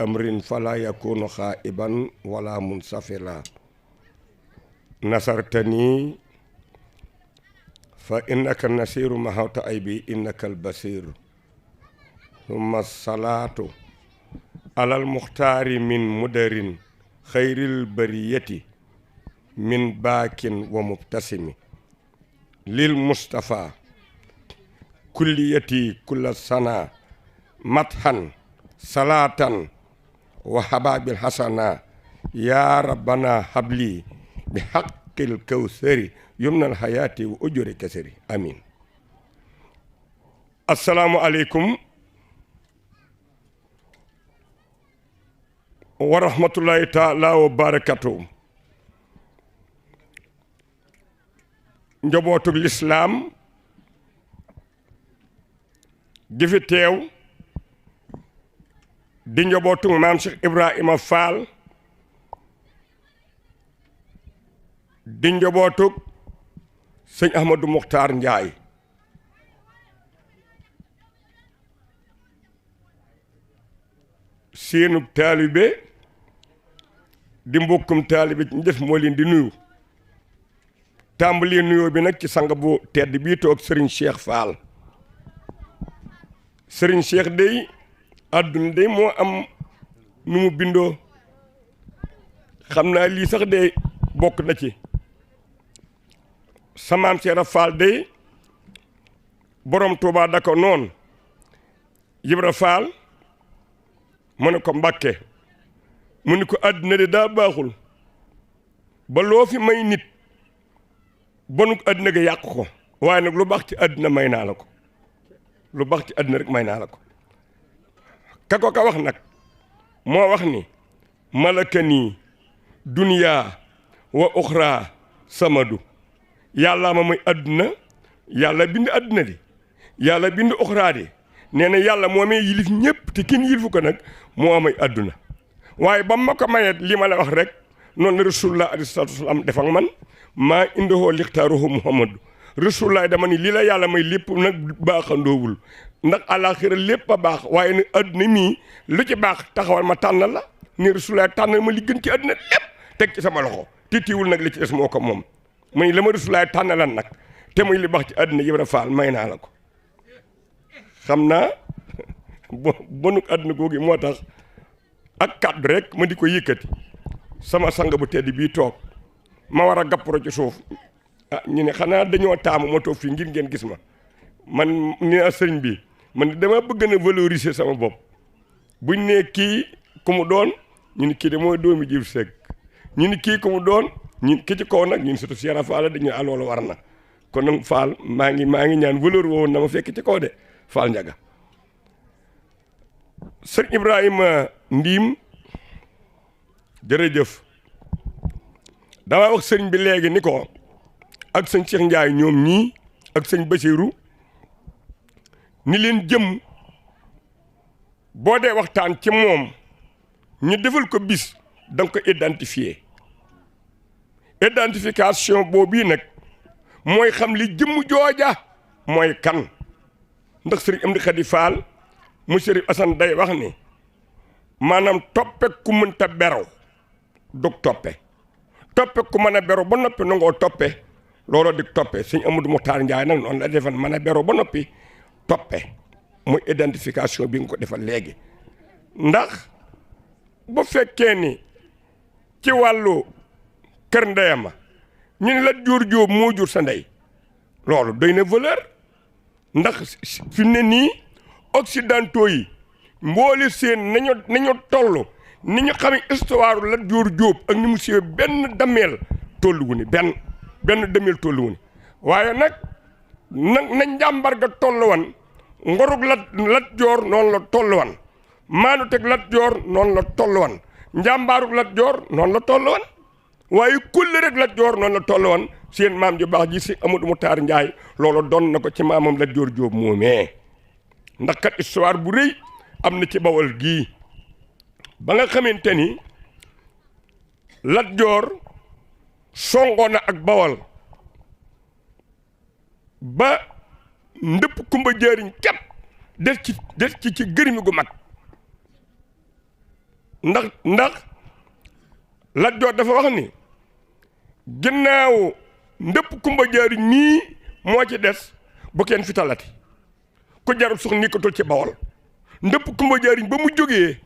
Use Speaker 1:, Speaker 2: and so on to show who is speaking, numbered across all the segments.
Speaker 1: amrin fala yakunu xaiban wala munsafila nasartani fa innaka nasiru mahawta aybi innaka albasir thumma salatu alal muxtaari min mudarin xayril bariyati min baakin wa mubtasimi lil mustafa kulliyati kulla sana mathan salatan wa hababil hasana ya rabbana habli bi haqqil kawsari yumnal hayati wa ujuri kasari amin. Assalaamu aleykum wa rahmatullahi taala wa barakatuh. Njabootug lislaam gi fi teew di njabootug maam Cheikh Ibrahima Fall di njabootug sëñ Ahmadou Mahktar Ndiaye seenub taalibe di mbokkum taalibe ci ñu def moo leen di nuyu tàmbali nuyoo bi nag ci sang bu tedd bii toog Serigne Cheikh Fall Serigne Cheikh day àdduna day moo am nu mu bindoo xam naa lii sax day bokk na ci samaam Cheikh Fall day borom Tuubaa da ko noonu Ibra Fall mu ne ko Mbàkke mu ne ko àdduna de daa baaxul ba loo fi may nit bonuk àdduna ga yàq ko waaye nag lu baax ci àdduna may naa la ko lu baax ci àdduna rek may naa la ko ka ko ka wax nag moo wax ni malakani duniyaa wa uxraa samadu yàlla ma may àdduna yàlla bind àdduna di yàlla bind uxraa di nee na yàlla moo may yilif ñëpp te kenn yilifu ko nag moo may àdduna waaye ba ma ko mayee li ma la wax rek noonu la rasulullah alayhi salaatu wasalaam def ak man maa indahoo lixtaaruhu muhammadu rasulullah dama ni lii la yàlla may lépp nag baaxandoowul ndax àlaxira lépp a baax waaye nag àdduna mii lu ci baax taxawal ma tànnal la ni rasulullah tànnal ma li gën ci àdduna lépp teg ci sama loxo titiwul nag li ci des moo ko moom mu ni la ma rasulullah tànnalan nag te muy li baax ci àdduna Ibra Fall may naa la ko xam naa bonuk àdduna googu moo tax ak kàddu rek ma di ko yëkkati sama sang bu tedd bii toog ma war a gappro ci suuf ah ñu ne xanaa dañoo taamu ma toog fii ngir ngeen gis ma man ni naa sëriñ bi man dama bëgg na valoriser sama bopp buñ ne kii ku mu doon ñu ni kii de mooy doomi jiw Seck ñu ni kii ku mu doon ñu ki ci kaw nag ñun surtout Cheikh Fall dañu aloolu war na kon nag Fall maa ngi ñaan valeur woowu na ma fekk ci kaw de Fall Ndiaga sëñ Ibrahima Ndiim jërëjëf dama wax sëriñ bi léegi ni ko ak sëñ Cheikh Ndiaye ñoom ñii ak sëñ Bassirou ni leen jëm boo dee waxtaan ci moom ñu defal ko bis da nga ko identification boobu nag mooy xam li jëmm jooja mooy kan ndax sëriñ Amdi Khady Fall mu sëriñ Assane day wax ni maanaam toppe ku mënta berow dug toppe ku mën a berow ba noppi nangoo toppe looloo dig toppe sëñ Amadou Mahktar Ndiaye nag noonu la defal mën a berow ba noppi toppe muy identification bi nga ko defal léegi ndax bu fekkee ni ci wàllu kër ndeyama ñu ne la jur jóob moo jur sa ndey loolu doy na valeur ndax fi ne nii occidentaux yi mboole seen nañu toll ni ñu xamee histoire la jur jóob ak ni mu siiwee benn dameel tolluwu ni benn dameel tolluwu ni waaye nag na njàmbar ga toll wan ngorug lat joor noonu la toll wan maanu teg lat joor noonu la toll wan njàmbaarug lat joor noonu la toll wan waaye kulle rek lat joor noonu la toll wan seen maam ju baax ji si Amadou Mahktar Ndiaye loolu doon na ko ci maamam lat joor jóob moomee ndax kat histoire bu rëy am na ci Bawol gii ba nga xamante ni lat joor songoon na ak Bawol ba ndëpp kumba jëriñ képp des ci gërëmi gu mag ndax Lat Joor dafa wax ni ginnaaw ndëpp Kumba Jaariñ mii moo ci des bu kenn fi talati ku jarul sox nikkatul ci Bawol ndëpp Kumba Jaariñ ba mu jógee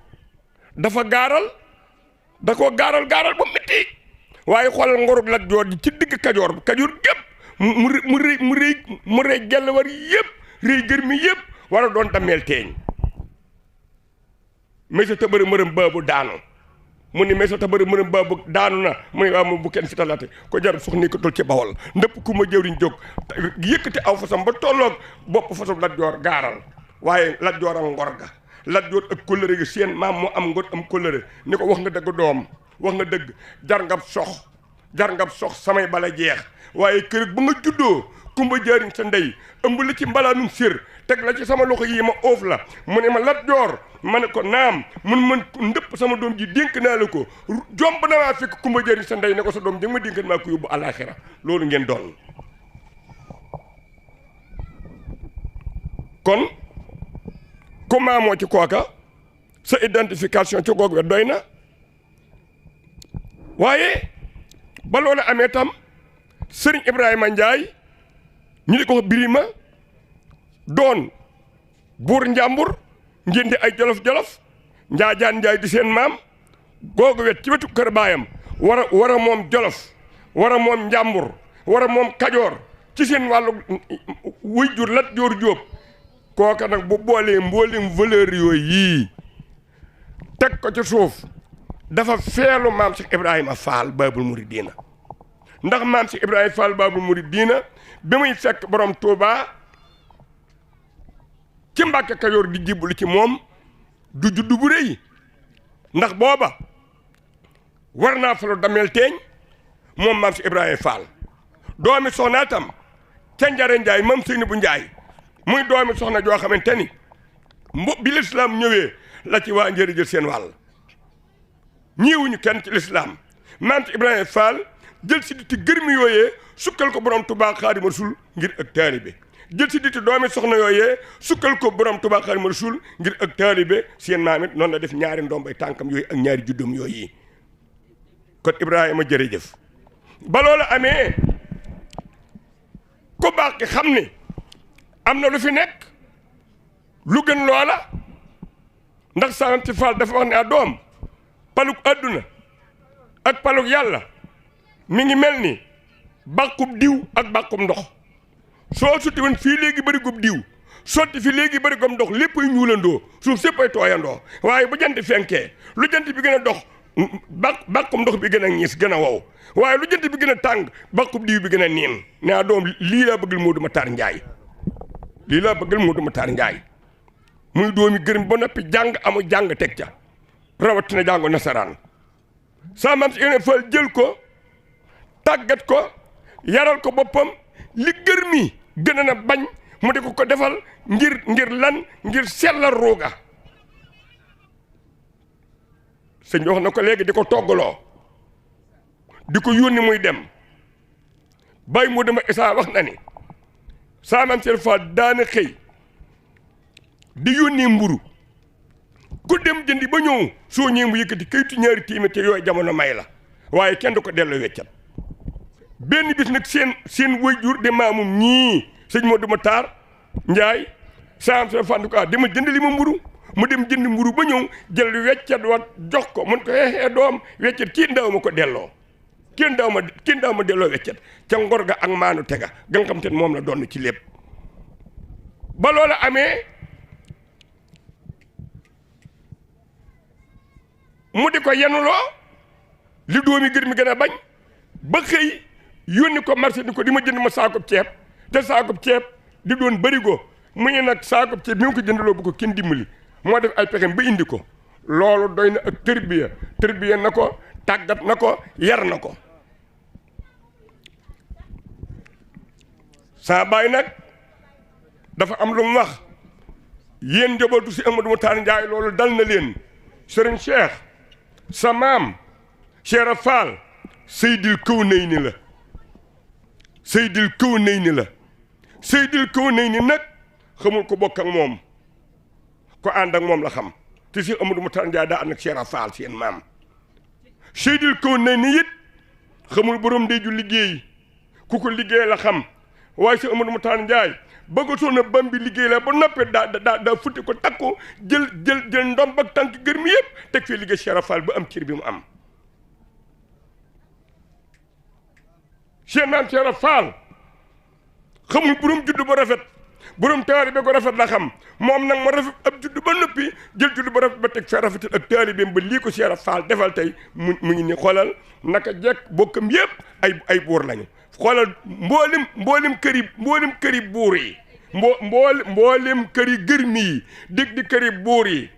Speaker 1: dafa da koo gaaral ba metti waaye xoolal ngorug Lat Joor ji ci digg Kajoor gépp mu rëy gell war yëpp rëy gër mi yëpp war a doon dameel teeñ mais sa tëbëri mërëm baabu daanu mu ni mais sa tëbëri mërëm baabu daanu na mu ni waaw mu bu kenn fi talate ko jarul sox nikkatul ci Bawol ndëpp Kumba Jaariñ jóg yëkkati aw fasam ba tolloog bopp fasam Lat Joor gaaral waaye Lat Joor am ngor ga Lat Joor ak kóllëre gi seen maam moo am ngor am kóllëre ni ko wax nga dëgg doom wax nga dëgg jar ngab sox samay bala jeex waaye kër ba nga juddoo Kumba Jaariñ sa ndey ëmb la ci mbalaanum sér teg la ci sama loxo yii ma oof la mu ne ma Lat Joor ma ne ko naam man ndëpp sama doom ji dénk naa la ko jomb na maa fekk Kumba Jaariñ sa ndey ne ko sa doom ji ma dénk maa ko yóbbu àllaaxira loolu ngeen doon kon comment moo ci kooka sa identification ci goog we doy na waaye ba loolu amee tam Serigne Ibrahima Ndiaye ñu di ko wax Birima doon buur njàmbur ngeen di ay jolof-jolof Njaajaan Ndiaye di seen maam googu wet ci wetu kër baayam war a moom jolof war a moom njàmbur war a moom kajoor ci seen wàllu wuy jur Lat Joor Jóob kooka nag bu boolee mboolem valeur yooyu yii teg ko ci suuf dafa feelu maam Cheikh Ibrahima Fall Baabul Muridiina ndax maam Cheikh Ibrahima Fall Baabul Muridiina bi muy fekk borom Touba ci Mbàkke Kajoor di jiblu ci moom du juddu bu rëy ndax booba war naa falu dameel teeñ moom maam Cheikh Ibrahima Fall doomi soxna tam ca Njare Njaay mam Seyni bu Njaay muy doomi soxna joo xamante ni bi lislaam ñëwee la ci waa Njëri jël seen wàll ñiiwuñu kenn ci lislaam maam Cheikh Ibrahima Fall jël si diti gërmi yooyee sukkal ko borom Tuubaa Xaadimu Rasuul ngir ak taalibe jël si diti doomi soxna yooyee sukkal ko borom Tuubaa Xaadimu Rasuul ngir ak taalibe seen maam it noonu la def ñaari ndombay tànkam yooyu ak ñaari juddum yooyu kon Ibrahima jërëjëf ba loolu amee ku baax ki xam ni am na lu fi nekk lu gën loola ndax Saam ci Fall dafa wax ne a doom paluk àdduna ak paluk yàlla mi ngi mel ni bàqub diw ak bàqub ndox soo sotti woon fii léegi bëri gub diw sotti fi léegi bëri gom ndox léppay ñuulandoo suuf séppay tooyandoo waaye bu jant fenkee lu jant bi gën a dox bàqub ndox bi gën a ñiis gën a wow waaye lu jant bi gën a tàng bàqub diw bi gën a niin ne a doom lii laa bëggal Moodu Matar Njaay lii laa bëggal Moodu Matar Njaay muy doomi gërëm ba noppi jàng amu jàng teg ca rawatina jàngu nasaraan saa maam si ene Fall jël ko tàggat ko yaral ko boppam li gër mi gën na bañ mu di ko defal ngir lan ngir sellal ruuga sëñ bi wax na ko léegi di ko toggaloo di ko yónni muy dem bàyyi mu dama isaa wax na ni saa maam si Fall daana xëy di yónnee mburu ku dem jëndi ba ñëw soo ñëwee mu yëkkati kayitu ñaari téeméer te yooyu jamono may la waaye kenn du ko delloo weccat benn bis nag seen waajur de maamum ñii sëñ Modou Matar Ndiaye Saam sa Fall ko dama jënd li ma mburu mu dem jënd mburu ba ñëw jël weccat wat jox ko mun ko xeexee doom weccat kii ndaw ma ko delloo kii ndaw ma delloo weccat ca ngor ga ak maanu tega ga nga xam te moom la doon ci lépp ba loola amee mu di ko yenuloo li doomi gër mi gën a bañ ba xëy yónni ko marché ni ko di ma jënd ma saakub ceeb te saakub ceeb di doon bërigo mu ne nag saakub ceeb mi ngi ko jëndaloo bu ko kenn dimbali moo def ay pexem ba indi ko loolu doy na ak tërbiya na ko tàggat na ko yar na ko saa baay nag dafa am lu mu wax yéen njabootu si Ahmadou Matar Ndiaye loolu dal na leen Serigne Cheikh sa maam Cheikh Fall Seydil Kawnayni la Seydil Kawnayni la Seydil Kawnayni nag xamul ko bokk ak moom ko ànd ak moom la xam te Cheikh Ahmadou Makhtar Ndiaye daa ànd ak Cheikh Fall seen maam Seydil kaw na ni it xamul borom ndey ju liggéey ku ko liggéey la xam waaye Cheikh Ahmadou Makhtar Ndiaye bëggatoon na Bamby liggéey la ba noppee daa futti ko takku jël ndomb ak tànk gër mi yëpp teg fii liggéey Cheikh Fall ba am cër bi mu am seen maam Cheikh Fall xamul borom juddu ba rafet borom taalibe ko rafet la xam moom nag ma rafet ab juddu ba noppi jël juddu ba rafet ba teg fee rafetal ak taalibeem ba lii ko Cheikh Fall defal tey mu ngi ni xoolal naka jekk bokkam yëpp ay buur lañu xoolal mboolem këri buur yi mboolem këri gërmi yi dig di këri buur yi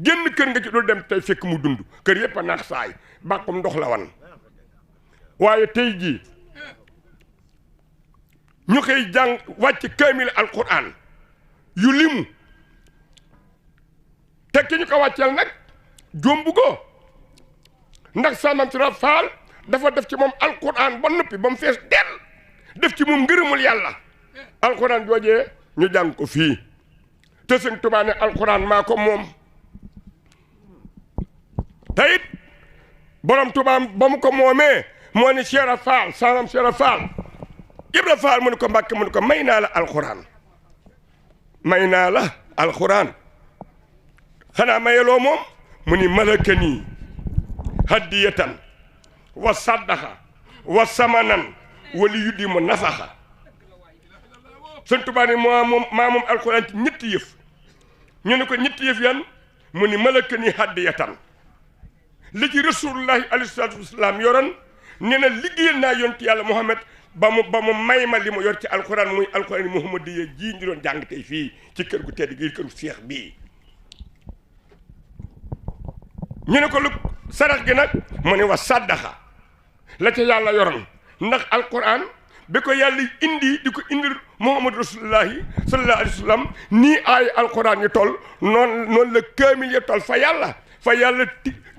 Speaker 1: génn kër nga ci dul dem tey fekk mu dund kër yëpp a naax saay bàqum ndox la wan waaye tey jii ñu koy jàng wàcc kaamil alquran yu limu te ki ñu ko wàcceel nag jombu ko ndax Maam Cheikh Fall dafa def ci moom alquran ba noppi ba mu fees del def ci moom ngërëmul yàlla alquran joojee ñu jàng ko fii te Sëñ Tuubaa ne alquran maa ko moom te it borom Tuubaa ba mu ko moomee moo ne Cheikh Fall Maam Cheikh Fall Ibra Fall mu ne ko Mbàkke mu ne ko may naa la alxuraan xanaa mayeloo moom mu ni malakani hadiyatan wa saddaxa wa samanan wali yuddi ma nafaxa Sëñ Tuubaa ne maa moom alxuraan ci ñetti yëf ñu ne ko ñetti yëf yan mu ni malakani hadiyatan li ci rasulullahi alayhi salaatu wasalaam yoroon nee na liggéeyal naa yonent yàlla Muhammad ba mu may ma li mu yor ci alxuraan muy alxuraan muhammadiya ji ñu doon jàng tey fii ci kër gu tedd gi kër gu seex bii ñu ne ko lu sarax gi nag mu ne wa saddaxa la ca yàlla yoroon ndax alxuraan bi ko yàlla indi di ko indil muhammad rasulullahi sallallahu alayhi wa sallam nii ay alxuraan yi toll noonu la kaamil ya toll fa yàlla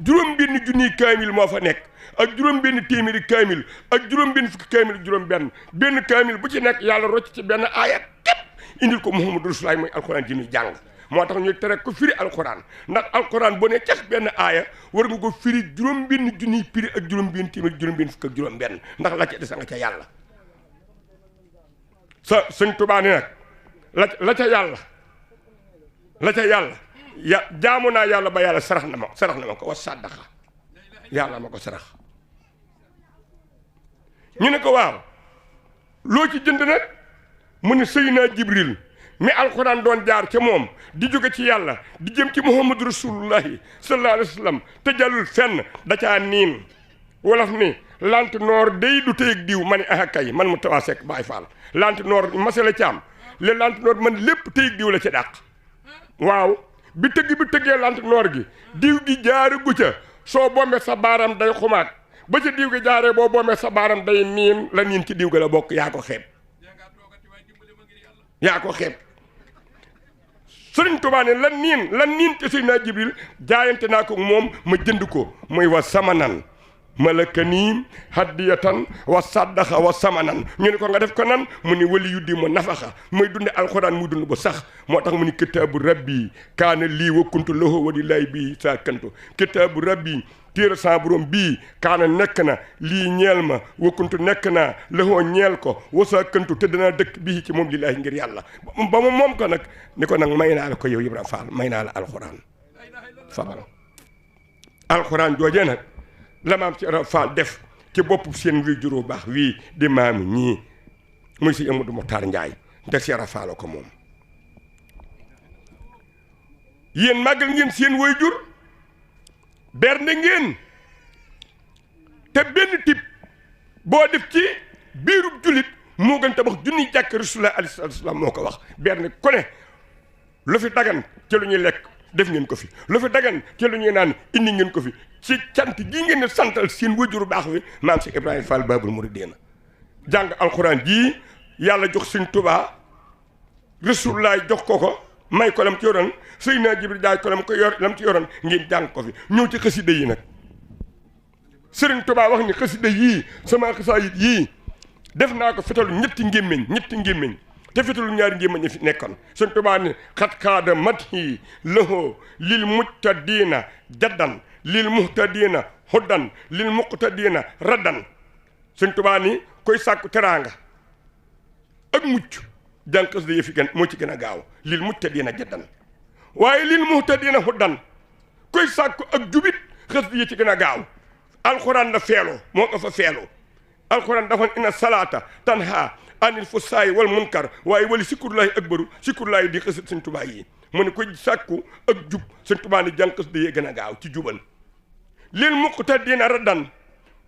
Speaker 1: juróom-benn junniy kaamil moo fa nekk ak juróom-benn téeméeri kaamil ak juróom-benn fukki kaamil ak juróom-benn kaamil bu ci nekk yàlla rocc ci benn aaya képp indil ko muhammadu rasulullahi mooy alxuraan ji ñuy jàng moo tax ñuy tere ko firi alxuraan ndax alxuraan bu ne cax benn aaya war nga ko firi juróom-benn junniy piri ak juróom-benn téeméeri juróom-benn fukk ak juróom-benn ndax la ca des nga ca yàlla Sëñ Tuubaa ne nag la ca yàlla jaamu naa yàlla ba yàlla sarax na ma ko wa saddaxa yàlla ma ko sarax ñu ne ko waaw loo ci jënd nag mu ne Seydina Jibril mi alxuraan doon jaar ca moom di jóge ci yàlla di jëm ci muhammadu rasulullahi sallallahu alayhi wa sallam te jàllul fenn da caa niin wolof ni lant noor day du tëyeg diw ma ne aha kay man mu tawaa sekk Baay Faal lant noor masala caam le lant noor man lépp tëyeg diw la ca dàq waaw bi tëggee lant noor gi diw gi jaare gu ca soo bombee sa baaram day xumaat ba ca diw gi jaaree boo bombee sa baaram day niin la niin ci diw ga la bokk yaa ko xeeb Sëriñ Tuubaa ne lan niin te Seydina Jibril jaayante naa ko moom ma jënd ko muy wa samanan malakani hadiyatan wa saddaxa wa samanan ñu ne ko nga def ko nan mu ni wali yuddi ma nafaxa muy dunde alxuraan muy dund ba sax moo tax mu ni kitaabu rabbi kaana lii wa kuntu lahu wa lillahi bii saa kantu kitaabu rabbi téere sa borom bii kaana nekk na lii ñeel ma wa kuntu nekk naa lahu ñeel ko wa saa kantu te danaa dëkk bii ci moom lillahi ngir yàlla ba mu moom ko nag ni ko nag may naa la ko yow Ibra Fall may naa la alxuraan fabal alxuraan joojee nag la maam ci Fall def ci bopp seen wi juróo baax wii di maamu ñii muy si Ahmadou Makhtar Ndiaye te Cheikh Fall ko moom yéen màggal ngeen seen way jur bernde ngeen te benn tip boo def ci biirub jullit moo gën tabax junniy jàkk Rasulullah alayhi salaam moo ko wax bernde ku ne lu fi dagan ci lu ñuy lekk def ngeen ko fi lu fi dagan ci lu ñuy naan indi ngeen ko fi ci cant gi ngeen di santal seen wajuru baax wi maam si Ibrahima Fall Babul Mouridina jàng alxuraan jii yàlla jox Sëñ Tuubaa Rasulullah jox ko may ko lam ci yoroon Seydina Jibril daay ko lam ci yoroon ngeen jàng ko fi ñëw ci xasida yi nag Sëriñ Tuubaa wax ni xasida yii sama xasaayit yii def naa ko fetalu ñetti ngémmiñ te fitalu ñaari njéema ñi fi nekkoon Sëñ Tuubaa ni xat kaada mathi lahu lil muhtadina jaddan lil muhtadina huddan lil muqtadina raddan Sëñ Tuubaa ni koy sàkku teraanga ak mucc jàng xasida yi fi gën moo ci gën a gaaw lil muhtadina jaddan waaye lil muhtadina huddan koy sàkku ak jubit xasida yi ci gën a gaaw alxuraan la feeloo moo ko fa feeloo alxuraan dafa inna salaata tanha anil fusaayi wal munkar waaye wali sikkurulaahi akbaru sikkurulaahi di xasida Sëñ Tuubaa yi mu ne koy sàkku ak jub Sëñ Tuubaa ni jàng xasida yi gën a gaaw ci jubal lil muqtadina raddan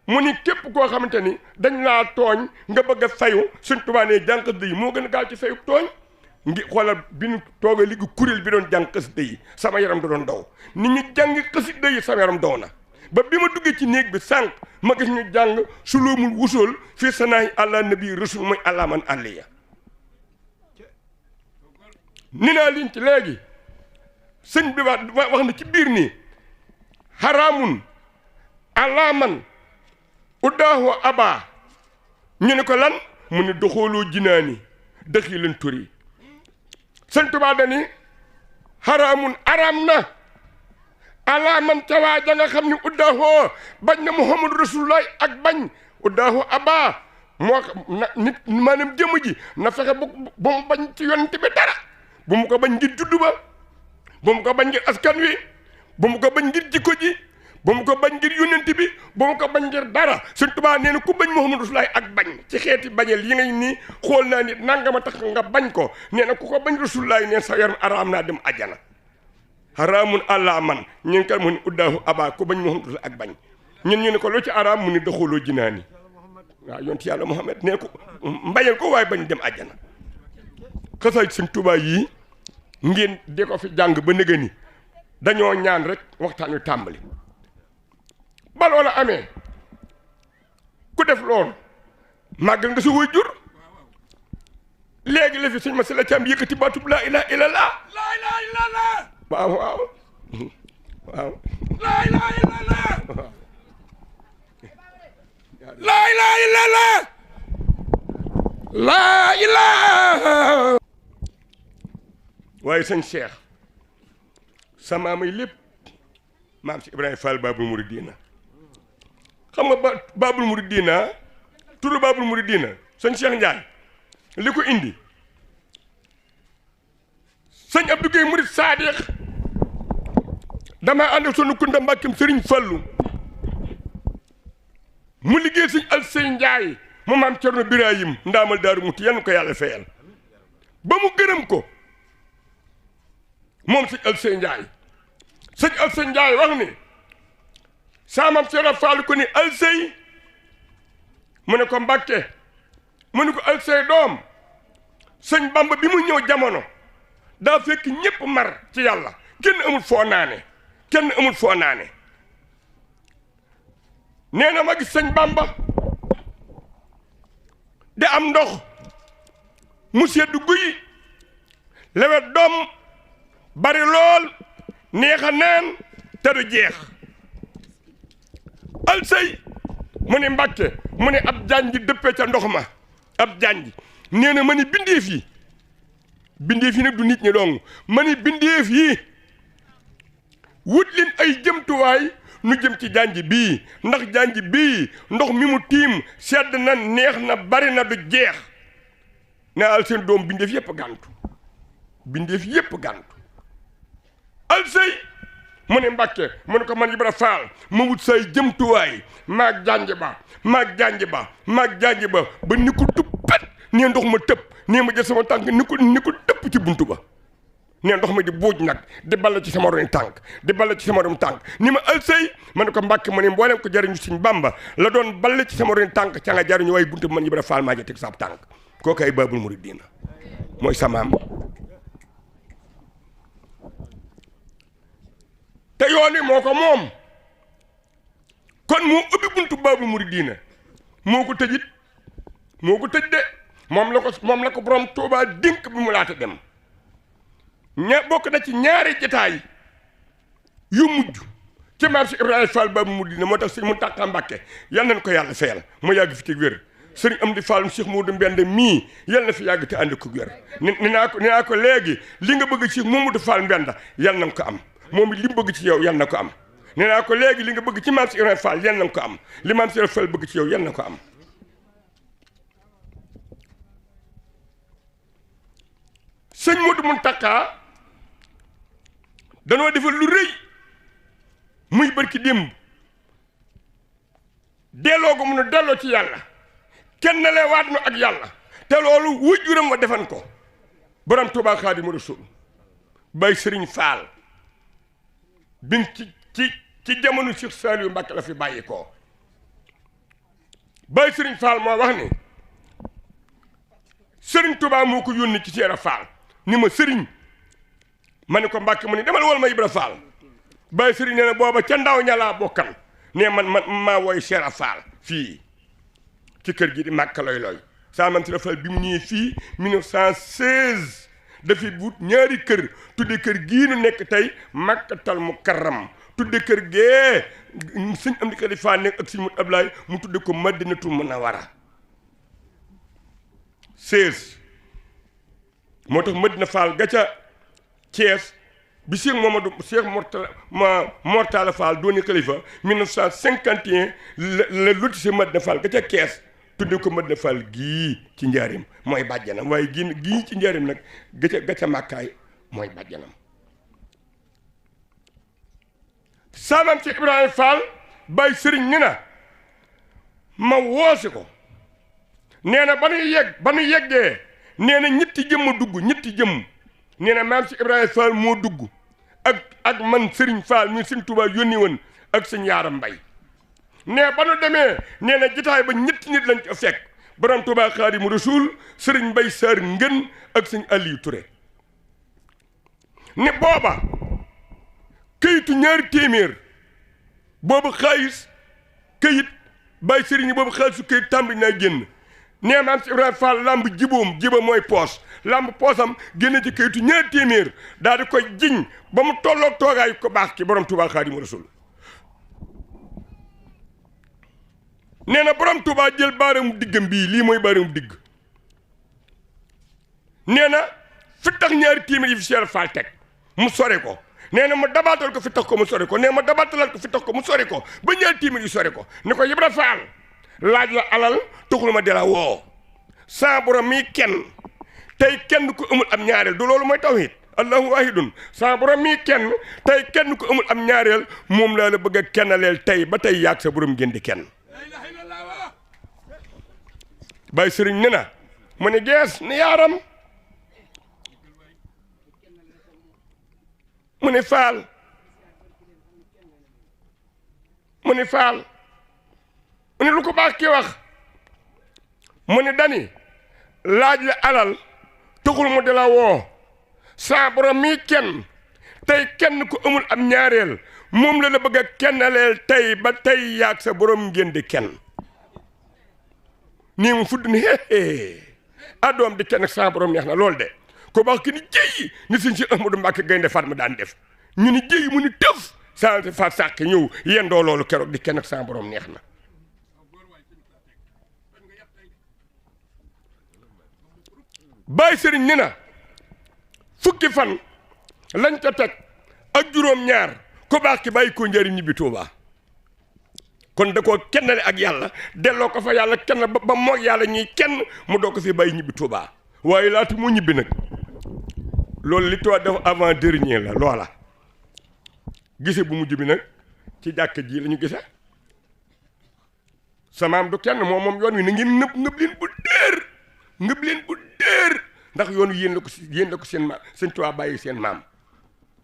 Speaker 1: mu ni képp koo xamante ni dañ laa tooñ nga bëgg a fayu Sëñ Tuubaa ne jàng xasida yi moo gën a gaaw ci fayu tooñ ngi xoolal bi ñu toogee liggu kuréel bi doon jàng xasida yi sama yaram da doon daw nit ñi jàng xasida yi sama yaram daw na ba bi ma duggee ci néeg bi sànq ma gis ñu jàng suluumul wusool fii sanaayi àlla nabi rasul mooy àlla man àlliya ni naa liñ ci léegi sëñ bi wax na ci biir nii haraamun àlla man uddaahu aba ñu ne ko lan mu ne doxooloo jinaani dëx yi leen turi Sëñ Tuubaa dani haraamun araam na ala man cawaa ja nga xam ni uddaahu bañ na Muhammadu Rasulullah ak bañ uddaahu aba moo na nit maanaam jëmm ji na fexe bu mu bañ ci yonent bi dara bu mu ko bañ ngir juddu ba bu mu ko bañ ngir askan wi bu mu ko bañ ngir jikko ji bu mu ko bañ ngir yonent bi bu mu ko bañ ngir dara Sëñ Tuubaa nee na ku bañ Muhammadu Rasulullah ak bañ ci xeeti bañeel yi ngay nii xool naa nit nanga ma tax nga bañ ko nee na ku ko bañ Rasulullah neen sa yaram araam naa dem ajjana haraamun àlla man ñun kay mu ni uddaahu aba ku bañ Muhammadu Rasulullah ak bañ ñun ñu ne ko loo ci araam mu ni doxaloo jinaani waaw yonent yàlla Muhammad nee ko mbañal ko waaye bañ dem ajjana xasaay Sëñ Tuubaa yii ngeen di ko fi jàng ba nëga ni dañoo ñaan rek waxtaan wi tàmbali ba loola amee ku def loolu màggal nga sa way jur léegi la fi sëñ ma si la cam yëkkati baatub laa ilaaha illallaah laa ilaaha illallaah waaw waaw waaw laa ilaaha illallaah laa ilaaha illallaah laa ilaaha waaye sëñ Cheikh sama may lépp maam si Ibrahima Fall Babul Mouridina xam nga Babul Mouridina turu Babul Mouridina sëñ Cheikh Ndiaye li ko indi sëñ Abdou Gueye Murid Saadiq damaa ànd ak sunu kunda mbàkkim Serigne Fallou mu liggéey sëñ Alsey Ndiaye mu maam Cerno Birahim ndaamal Daaru Muti yal na ko yàlla fayal ba mu gërëm ko moom sëñ Alsey Ndiaye sëñ Alsey Ndiaye wax ni saamam Seera Fall ko ni Alsey mu ne ko Mbàkke mu ne ko Alsey doom sëñ Bamba bi mu ñëw jamono daa fekk ñépp mar ci yàlla kenn amul foo naane kenn amul foo naane nee na ma gis sëñ Bamba di am ndox mu seddu guy lewet doom bari lool neex a naan te du jeex Alsey mu ne Mbàkke mu ne ab janj dëppee ca ndox ma ab janj nee na ma ni bindeef yi nag du nit ñi dong ma ni bindeef yi wut leen ay jëmtuwaay nu jëm ci janj bii ndax janj bii ndox mi mu tiim sedd na neex na bari na du jeex ne Alsey doom bindeef yépp gàntu bindeef yépp gàntu Alsey mu ne Mbàkke mu ne ko man Ibra Faal ma wut say jëmtuwaay maag janj ba ba ni ko tuppet nee ndox ma tëpp nee ma jël sama tànk ni ko tëpp ci buntu ba nee ndox ma di buuj nag di ball ci sama ron tànk ni ma Alsey ma ne ko Mbàkke ma ne mboolem ko jariñu Sëñ Bamba la doon ball ci sama ron tànk ca nga jariñu waaye buntu ba man Ibra Faal maa ja teg saab tànk kooku ay Baabul Muridiina mooy samaam te yoon wi moo ko moom kon moo ubbi buntu Baabul Muridiina moo ko tëj de moom la ko borom Tuubaa dénk bi mu laata dem bokk na ci ñaari jotaay yu mujj ci maam si Ibrahima Fall Baabul Muridiina moo tax sëñ Muntaxa Mbàkke yal nañ ko yàlla fayal mu yàgg fi ci wér sëriñ Amdi Fall Cheikh Modou Mbende mii yal na fi yàgg te ànd ko wér ni naa ko léegi li nga bëgg ci Mamadou Fall Mbende yal na ko am moom it li mu bëgg ci yow yal na ko am nee naa ko léegi li nga bëgg ci maam si Ibrahima Fall yal na ko am li maam si Fall bëgg ci yow yal na ko am sëñ Modou Mountakha danoo defal lu rëy muy barki démb delloo ko mun a delloo ci yàlla kenn lee waat nu ak yàlla te loolu wujjuram wa defan ko borom Tuubaa Xaadimu Rasuul bay Serigne Fall bin ci jamono Cheikh Saliou Mbacké la fi bàyyi ko bay Serigne Fall moo wax ni Serigne Touba moo ko yónni ci Ibra Fall ni ma Serigne ma ne ko Mbacké mu ni demal wol ma Ibra Fall bay Serigne nee na booba ca ndaw ña laa bokkan ne man maa woy Ibra Fall fii ci kër gi di Màkka loy saa man Ibra Fall bi mu ñëwee fii 1916 dafay wut ñaari kër tudde kër gii nu nekk tey Makkatal Mukarram tudde kër gee sëñ Amdi Khady Fall nekk ak sëñ Mut Ablaay mu tudde ko Madinatul Munawwara 16 moo tax Madina Fall ga ca Thiès bi Cheikh Mortala Fall dooni xalifa 1951 la lotissé Madina Fall ga ca Thiès tudde ko Madina Fall gii ci njaarim mooy bàjjanam waaye gii ci njaarim nag ga ca màkkaay mooy bàjjanam saamam ci Ibrahima Fall bay sëriñ ni na ma woosi ko nee na ba nu yeggee nee na ñetti jëmm dugg ñetti jëmm nee na maam ci Ibrahima Fall moo dugg ak man sëriñ Fall mi sëriñ Tuubaa yónni woon ak sëñ Yaaram Mbay nee ba nu demee nee na jitaay ba ñetti nit lañ ko fekk borom Tuubaa Xaadimu Rasuul sëriñ Mbay Saar Ngën ak sëñ Aliou Touré ne booba këyitu ñaari téeméer boobu xaalis këyit bàyyi sëriñ boobu xaalisu këyit tàmbali naa génn nee maam si Ibrahima Fall lamb jiba mooy poos lamb poosam génne ci këyitu ñaari téeméer daal di koy jiñ ba mu tolloog toogaayu ko baax ki borom Tuubaa Xaadimu Rasuul nee na borom Tuubaa jël baaramu diggam bii lii mooy baaramu digg nee na fi tax ñaari téeméer yi fi Cheikh Fall teg mu sore ko nee na ma dabaatal ko fi tax ko mu sori ko nee ma dabaatalal ko fi tax ko mu sori ko ba ñaari téeméer yi sori ko ni ko Ibra Fall laaj la alal taxul ma di la woo saa borom mii kenn tey kenn ku amul am ñaareel du loolu mooy tawhid allahu wahidun saa borom mii kenn tey kenn ku amul am ñaareel moom laa la bëgg a kennaleel tey ba tey yaag sa borom ngeen di kenn bay sëriñ ni na mu ne gees ni yaaram mu ne faal mu ne faal mu ne lu ko baax ki wax mu ne dani laaj la alal taxul mu di la woo saa borom mii kenn tey kenn ku amul am ñaareel moom la bëgg a kennaleel tey ba tey yaag sa borom ngeen di kenn nii mu fudd ni addoom di kenn ak saa borom neex na loolu de ko baax ki ni jëyi ni sëñ si Ahmadou Mbacké Gaynde Fatma daan def ñu ni jëyi mu ni tëf saa fa sàkk ñëw yendoo loolu keroog di kenn ak saa borom neex na bàyyi sëriñ ni na fukki fan lañ ca teg ak juróom-ñaar ko baax ki bàyyi ko njëriñ ñibbi Tuubaa kon da koo kennale ak yàlla delloo ko fa yàlla kenn ba moog yàlla ñuy kenn mu doo ko fi bàyyi ñibbi Tuubaa waaye laata mu ñibbi nag loolu li tubaab def avant dernier la loola gise bu mujj bi nag ci jàkka ji la ñu gise samaam du kenn moom yoon wi na ngeen ngëb leen bu dër ndax yoon wi yéen la ko seen maam sëñ Tuubaa bàyyi seen maam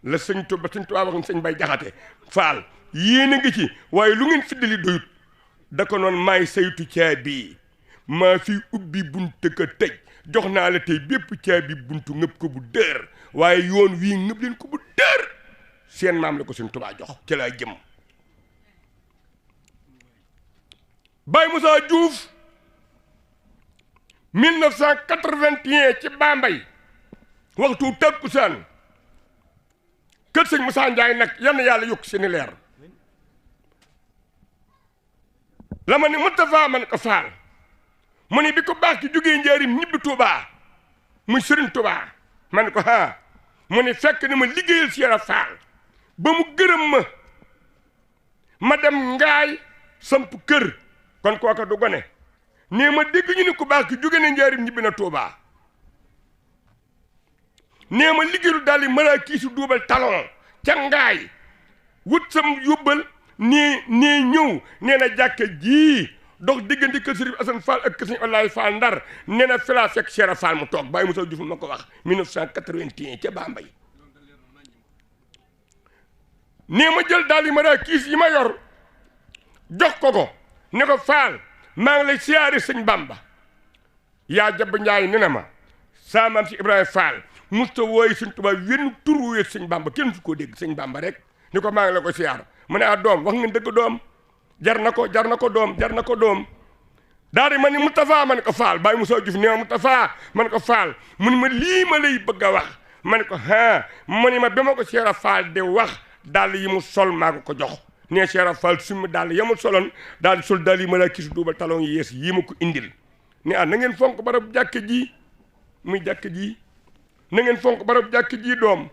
Speaker 1: la sëñ Tuubaa waxoon sëñ Bay Jaxate Faal yéen a ngi ci waaye lu ngeen fiddali doyut da ko noon maay saytu caabi maa fi ubbi buntu ka tëj jox naa la tey bépp caabi buntu ngëb ko bu dër waaye yoon wii ngëb leen ko bu dër seen maam la ko sëñ Tuubaa jox ci laa jëm Baye Moussa Diouf 1981 ci Bamby waxtu takkusaan kër sëñ Moussa Ndiaye nag yann yàlla yokk seeni leer la ma ni Moustapha man ko faal mu ni bi ko baax ki jógee njaarim ñibbi Touba muy Serigne Touba ma ne ko mu ni fekk ni ma liggéeyal si Ibra Faal ba mu gërëm ma dem ngaay samp kër kon kooka du gone nee ma dégg ñu ni ku baax ki jóge na njaarim ñibbi na Touba nee ma liggéeyu daal di mën a kiisu duubal talon ca ngaay wut sam yóbbal nii ñëw nee na jàkka ji dox diggante kër Sëriñ Asan Fall ak kër Sëriñ Olaay Fall Ndar nee na fi laa fekk Cheikh Ibra Fall mu toog Baye Moussa Diouf ma ko wax 1981 ca Bamby nee ma jël daal di mën a kiis yi ma yor jox ko ne ko Fall maa ngi lay siyaare sëñ Bamba yaa jab Ndiaye ne na ma saa maam si Ibrahima Fall musta wooy sëñ Tuubaa wenn tur wu wéeg sëñ Bamba kenn su koo dégg sëñ Bamba rek ni ko maa ngi la ko siyaar mu ne doom wax nga dëgg doom jar na ko doom daal di ma ni Moustapha ma ne ko Fall Baye Moussa Diouf ne ma Moustapha ma ne ko Fall mu ni ma lii ma lay bëgg a wax ma ne ko mu ni ma ba ma ko Cheikh Ibra Fall de wax daal yi mu sol maa ko jox nee Cheikh Ibra Fall summi daal yamul soloon daal di sol daal yi ma la kisu duubal talon yi yees yii ma ko indil ne na ngeen fonk barab jàkk ji muy jàkk ji na ngeen fonk barab jàkk ji doom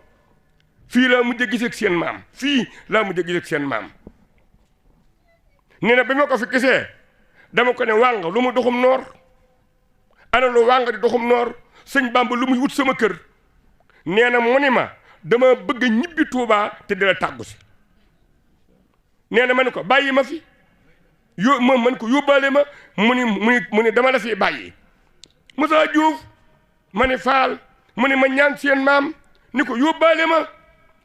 Speaker 1: fii laa mujj a gis ak seen maam nee na ba ma ko fi gisee dama ko ne wàng lu mu doxum noor ana lu wàng di doxum noor sëñ Bamba lu muy wut sama kër nee na mu ni ma dama bëgg a ñibbi Touba te di la tàggu si nee na ma ne ko bàyyi ma fi moom man ko yóbbaale ma mu ni dama la fi bàyyi Moussa Diouf ma ni Faal mu ni ma ñaan seen maam ni ko yóbbaale ma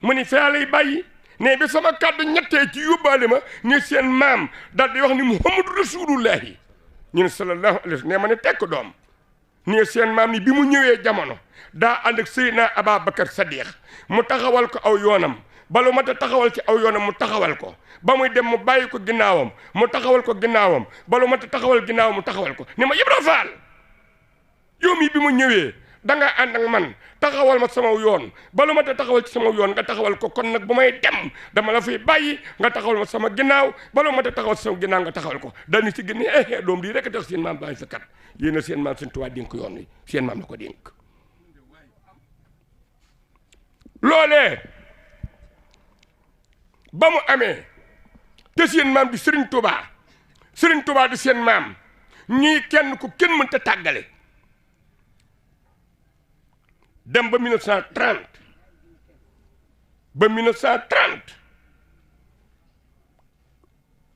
Speaker 1: mu ni faa lay bàyyi ne bi sama kàddu ñettee ci yóbbaale ma ni seen maam daal di wax ni Muhammadu Rasulullahi ñu ne sallallahu alayhi wa sallam ne ma ne tekk doom ni seen maam ni bi mu ñëwee jamono daa ànd ak Seydina Ababacar Sadiq mu taxawal ko aw yoonam balu ma ta taxawal ci aw yoonam mu taxawal ko ba muy dem mu bàyyi ko ginnaawam mu taxawal ko ginnaawam balu ma ta taxawal ginnaawam mu taxawal ko ne ma Ibra Faal yow mi bi mu ñëwee da nga ànd ak man taxawal ma sama yoon balu ma ta taxawal ci sama yoon nga taxawal ko kon nag bu may dem dama la fiy bàyyi nga taxawal ma sama ginnaaw balu ma ta taxawal ci sama ginnaaw nga taxawal ko dañu ci gën doom lii rek tax seen maam bàyyi sa kat yéen a seen maam seen Tuubaa dénk yoon wi seen maam la ko dénk loolee ba mu amee te seen maam di Serigne Touba di seen maam ñii kenn ku kenn mënta tàggale dem ba 1930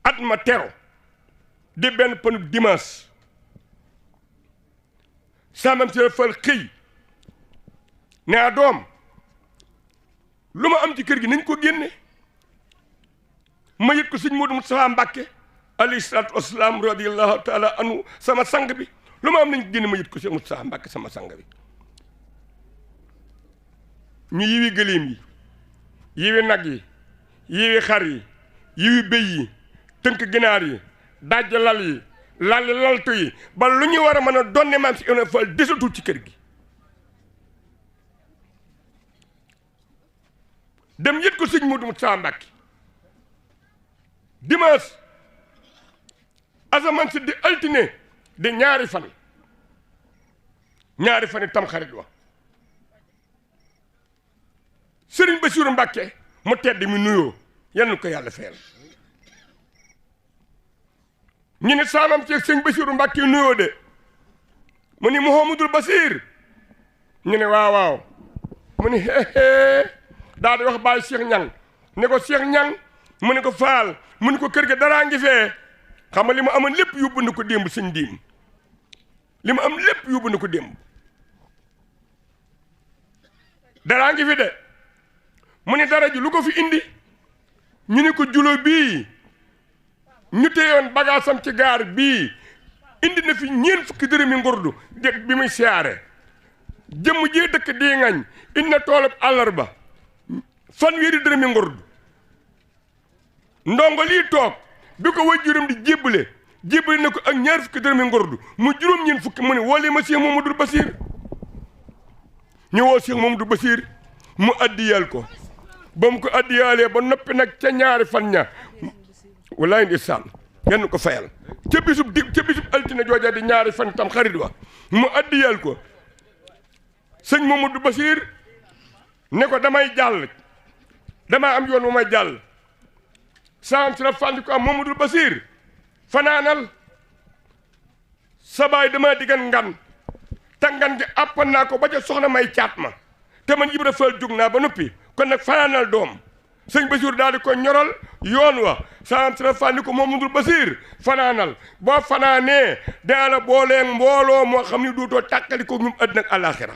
Speaker 1: at ma tero di benn panub dimanche samam si fal xëy ne doom lu ma am ci kër gi nañ ko génne ma yët ko sëñ Modou Moustapha Mbacké alayhi salaatu wasalaam radiyallahu taala anhu sama sang bi lu ma am nañ ko génne ma yët ko sëñ Moustapha Mbacké sama sang bi ñu yiwi gëléem yi yiwi nag yi yiwi xar yi yiwi béy yi tënk ginaar yi dajj lal yi laltu yi ba lu ñu war a mën a donne maam si Ibra Fall desatul ci kër gi dem yët ko sëñ Modou Moustapha Mbacké dimanche asamaan si di altine di ñaari fan tam xarit wa Sëriñ Bassirou Mbacké mu tedd mi nuyoo yal na ko yàlla fayal ñu ne saamam ci sëñ Bassirou Mbacké nuyoo de mu ni Mouhamadul Bassir ñu ne waaw mu ni daal di wax Baye Cheikh Ñang ne ko Cheikh Ñang mu ne ko Faal mu ne ko kër ga daraa ngi fee xam nga li mu amoon lépp yóbbu na ko démb sëñ diim li mu am lépp yóbbu na ko démb daraa ngi fi de mu ne dara ji lu ko fi indi ñu ne ko julo bii ñu téyoon bagaasam ci gaar bii indi na fi ñeent fukki dërëmi ngurdu bi muy siyaare jëmm jee dëkk di ngañ indi na toolab àllarba fanweeri dërëmi ngurdu ndongo lii toog bi ko waajuram di jébbale na ko ak ñaar fukki dërëmi ngurdu mu juróom-ñeent fukki mu ne woolee ma Cheikh Mamadou Bassir ñu woo Cheikh Mamadou Bassir mu addiyal ko ba mu ko addiyaalee ba noppi nag ca ñaari fan ña wallaay ndeysaan kenn ko fayal ca bisub altine jooja di ñaari fan tam xarit wa mu addiyal ko sëñ Mamadou Basir ne ko damay jàll damaa am yoon wu may jàll saam si la fànn ko am Mamadou Basir fanaanal sa baay dama diggan ngan te ngan gi àppan naa ko ba ca soxna may caat ma te man Ibra Fall jug naa ba noppi kon nag fanaanal doom sëñ Basiir daal di ko ñoral yoon wa saam si la fànni ko Mamadou Basir fanaanal boo fanaanee daa la booleeg mbooloo moo xam ni duutoo tàkkali ko ñum àddina ak àllaaxira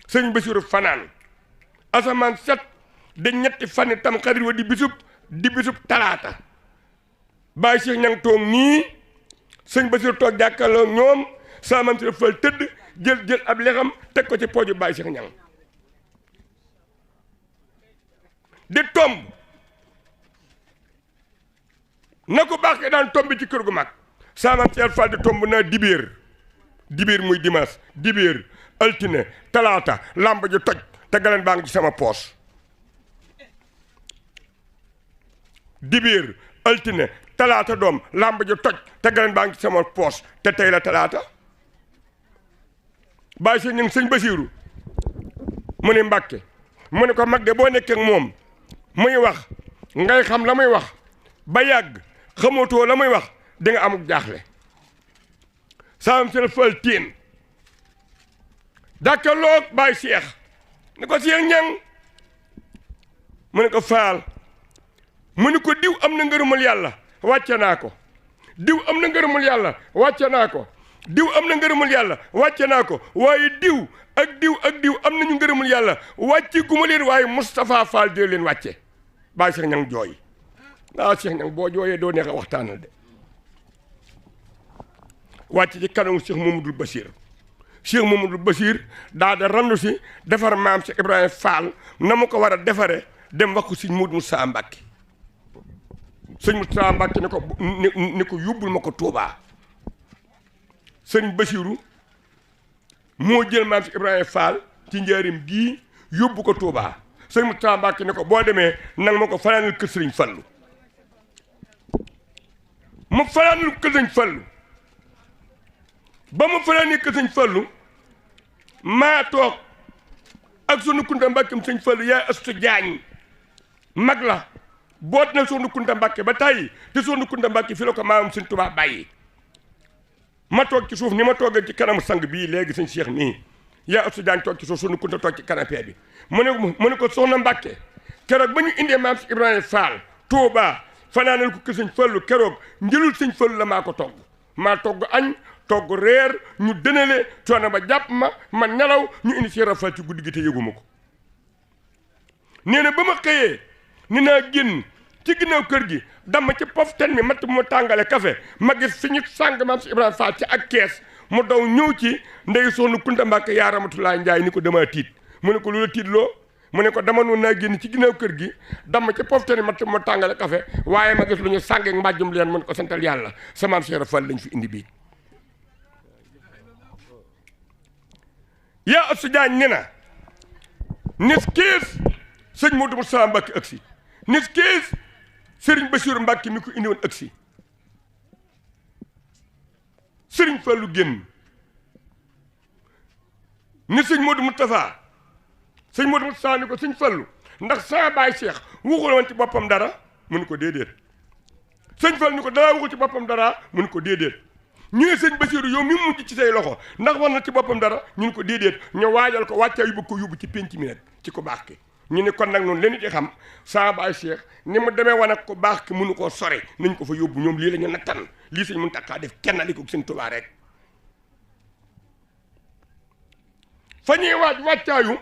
Speaker 1: sëñ Basiir fanaan asamaan set di ñetti fani tam xarit wa di bisub talaata Baye Cheikh ñang toog nii sëñ Basiir toog jàkkaarloo ñoom saamam si la fal tëdd jël ab lexam teg ko ci pooju Baye Cheikh ñang di tomb na ko baax ke daan tomb ci kër gu mag saamam si Fall di tomb naa dibéer muy dimanche dibéer altine talaata làmb ji toj te galeen baa ngi ci sama poos dibéer altine talaata doom làmb ji toj te galeen baa ngi ci sama poos te tey la talaata bàyyi si ñun sëñ Basiiru mu ni Mbàkke mu ne ko mag de boo nekkee ak moom muy wax ngay xam la muy wax ba yàgg xamatoo la muy wax di nga amuk jaaxle saam si la fal tiin jàkkaarloog Baye Cheikh ni ko Cheikh ñang mu ne ko Faal mu ne ko diw am na ngërëmul yàlla wàcce naa ko diw am na ngërëmul yàlla wàcce naa ko diw am na ngërëmul yàlla wàcce naa ko waaye diw ak diw am nañu ngërëmul yàlla wàcce gu ma leen waaye Moustapha Fall dee leen wàcce Baye Cheikh ñang jooy Cheikh ñang boo jooyee doo neex a waxtaanal de wàcce ci kanamu Cheikh Mamadou Bachir Cheikh Mamadou Bachir daa da randu si defar maam Cheikh Ibrahima Fall na mu ko war a defare dem wax ko sëñ Modou Moussa Mbacke sëñ Moussa Mbacke ni ko yóbbul ma ko Touba sëñ Bachiru moo jël maam Cheikh Ibrahima Fall ci njaarim gii yóbbu ko Touba sëñ Moussa Mbacke ni ko boo demee nang ma ko fanaanal kër sëriñ Fallu mu fanaanal kër sëriñ Fallu ba mu fanaanee kër sëñ Fallu maa toog ak sunu Kunta Mbàkkeem sëñ Fallu yaay Astu Jaañ mag la boot na sunu Kunta Mbàkke ba tàyyi te sunu Kunta Mbàkke fi la ko maamam sëñ Tuubaa bàyyi ma toog ci suuf ni ma toogee ci kanamu sang bii léegi sëñ Cheikh nii yaa Astu Jaañ toog ci suuf sunu Kunta toog ci canapé bi mu ne ko soxna Mbàkke keroog ba ñu indee maam si Ibrahima Fall Tuubaa fanaanal ko kër sëñ Fallu keroog njëlul sëñ Fallu la maa ko togg maa togg añ togg reer ñu dënale coono ba jàpp ma nelaw ñu indi si rafal ci guddi gi te yëguma ko nee na ba ma xëyee ni naa génn ci ginnaaw kër gi dama ci poften mi matt mu tàngale café ma gis fi ñu sàng maam si Ibrahima Fall ci ak kees mu daw ñëw ci ndey soxna Kunta Mbàkke yaa Ramatulaay Njaay ni ko dama tiit mu ne ko lu la tiitloo mu ne ko dama noonu naa génn ci ginnaaw kër gi dama ci poften mi matt mu tàngale café waaye ma gis lu ñu sàngeek mbàjjum leen mun ko santal yàlla sa maam si Ibrahima Fall lañ fi indi bii yaa Astu Jaañ ne na nis kees sëñ Modou Moussa Mbacke agsi nis kees sëriñ Bassirou Mbacke mi ko indi woon agsi sëriñ Fallu génn ni sëñ Modou Moustapha sëñ Modou Moustapha ni ko sëñ Fallu ndax saa baay Cheikh waxul woon ci boppam dara mu ni ko déedéet sëñ Fallu ni ko dara waxul ci boppam dara mu ni ko déedéet ñu ne sëñ Basiiru yow mi mujj ci say loxo ndax war na ci boppam dara ñu ne ko déedéet ñu waajal ko wàccaa yu bëgg ko yóbbu ci pénc mi nag ci ko baax ki ñu ne kon nag noonu leen ci xam saa baay Cheikh ni mu demee wan ak ko baax ki mënu koo sore nañ ko fa yóbbu ñoom lii la ñu nattan lii sëñ mun takkaa def kenn li ko sëñ Tuubaa rek fa ñuy wàccaayu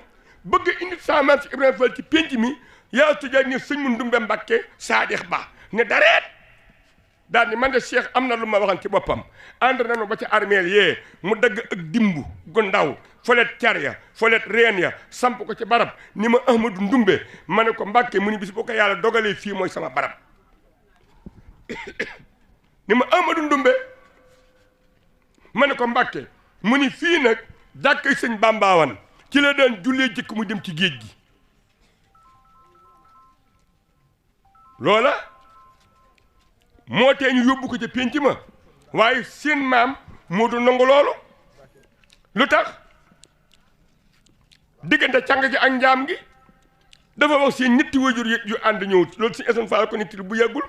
Speaker 1: bëgg indi saa maam si Ibrahima Fall ci pénc mi yaa tujaa ne sëñ mu Ndumbe Mbàkke Saadix Ba ne dareet daal ni man de Cheikh am na lu ma waxan ci boppam ànd nañu ba ci armeel yee mu dagg ak dimbu gu ndaw folet car ya folet reen ya samp ko ci barab ni ma Ahmadou Ndumbe ma ne ko Mbàkke mu ni bis boo ko yàlla dogalee fii mooy sama barab ni ma Ahmadou Ndumbe ma ne ko Mbàkke mu ni fii nag jàkkay sëñ Bambaawan ci la daan jullee jëkk mu dem ci géej gi loola moo tee ñu yóbbu ko ca pénc ma waaye seen maam moo du nangu loolu lu tax diggante càng gi ak njaam gi dafa wax seen ñetti wajur yu ànd ñëw loolu sëñ Asan Faal ko netti bu yàggul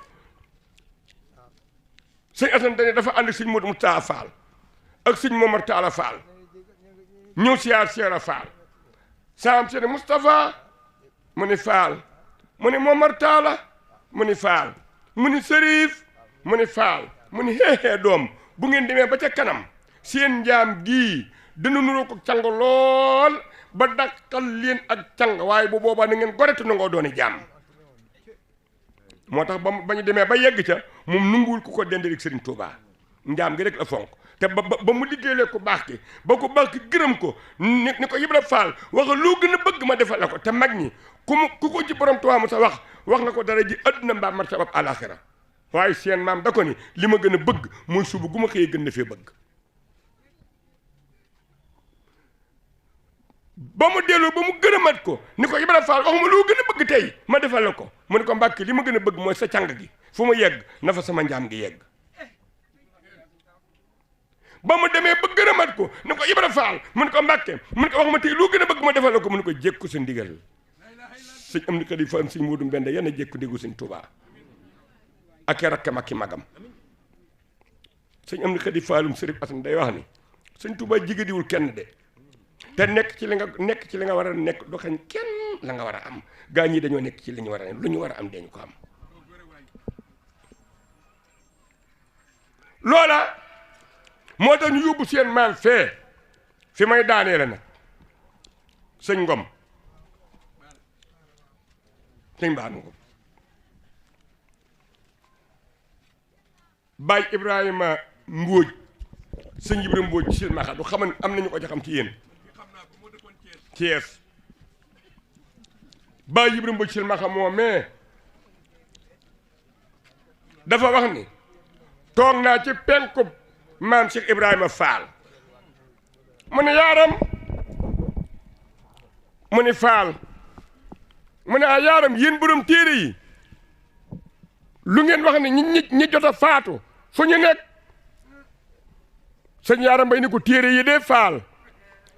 Speaker 1: sëñ Asan dañu dafa ànd sëñ Modou Moustapha Fall ak sëñ Momar Talla Fall ñëw siyaar Seera Fall saam seene Moustapha mu ni Fall mu ni Momar Talla mu ni Fall mu ni Sërif mu ni Fall mu ni xeexee doom bu ngeen demee ba ca kanam seen njaam gii dina nuroo ko càng lool ba dàqal leen ak càng waaye bu boobaa na ngeen goretu nangoo dooni jaam moo tax ba ñu demee ba yegg ca moom nunguwul ku ko dendelik Serigne Touba njaam gi rek la fonk te ba mu liggéeylee ku baax ki ba ku baax ki gërëm ko ni ko Ibra Fall waxa loo gën a bëgg ma defal la ko te mag ñi ku ko ci borom Touba mu sa wax nga ko dara ji adduna mbaa martabab alaxira waaye seen maam da ko ni li ma gën a bëgg mooy suba gu ma xëyee gën na fee bëgg ba mu delloo ba mu gën a mat ko ni ko Ibra Fall waxuma loo gën a bëgg tey ma defal la ko mu ne ko Mbàkke li ma gën a bëgg mooy sa càng gi fu ma yegg na fa sama njaam gi yegg ba mu demee ba gën a mat ko ni ko Ibra Fall mu ne ko Mbàkke mu ne ko waxuma tey loo gën a bëgg ma defal la ko mu ne ko jékku sa ndigal sëñ am ni ko di fa am sëñ Moodu Mbende yana jékku déggu sëñ Tuubaa ak rakkam ak i magam sëñ am ni ko di faalum Sërif Asan day wax ni sëñ Tuubaa jigadiwul kenn de te nekk ci li nga war a nekk doxañ kenn la nga war a am gaa ñi dañoo nekk ci li ñu war a lu ñu war a am dañu ko am loola moo tax ñu yóbbu seen maam fee fi may daanee la nag sëñ Ngom sëñ Ba Ngom Baay Ibrahima Mbóoj sëñ Ibrahima Mbóoj silmaxa du xaman am nañu ko ci xam ci yéen Thiès Baay Ibrahima Mbóoj silmaxa moo mais dafa wax ni toog naa ci penku maam Cheikh Ibrahima Fall mu ne yaaram mu ne Fall mu ne a yaaram yéen borom téere yi lu ngeen wax ne ñi jot a faatu fu ñu nekk sëñ yaaram bay ni ko téere yi dee Fall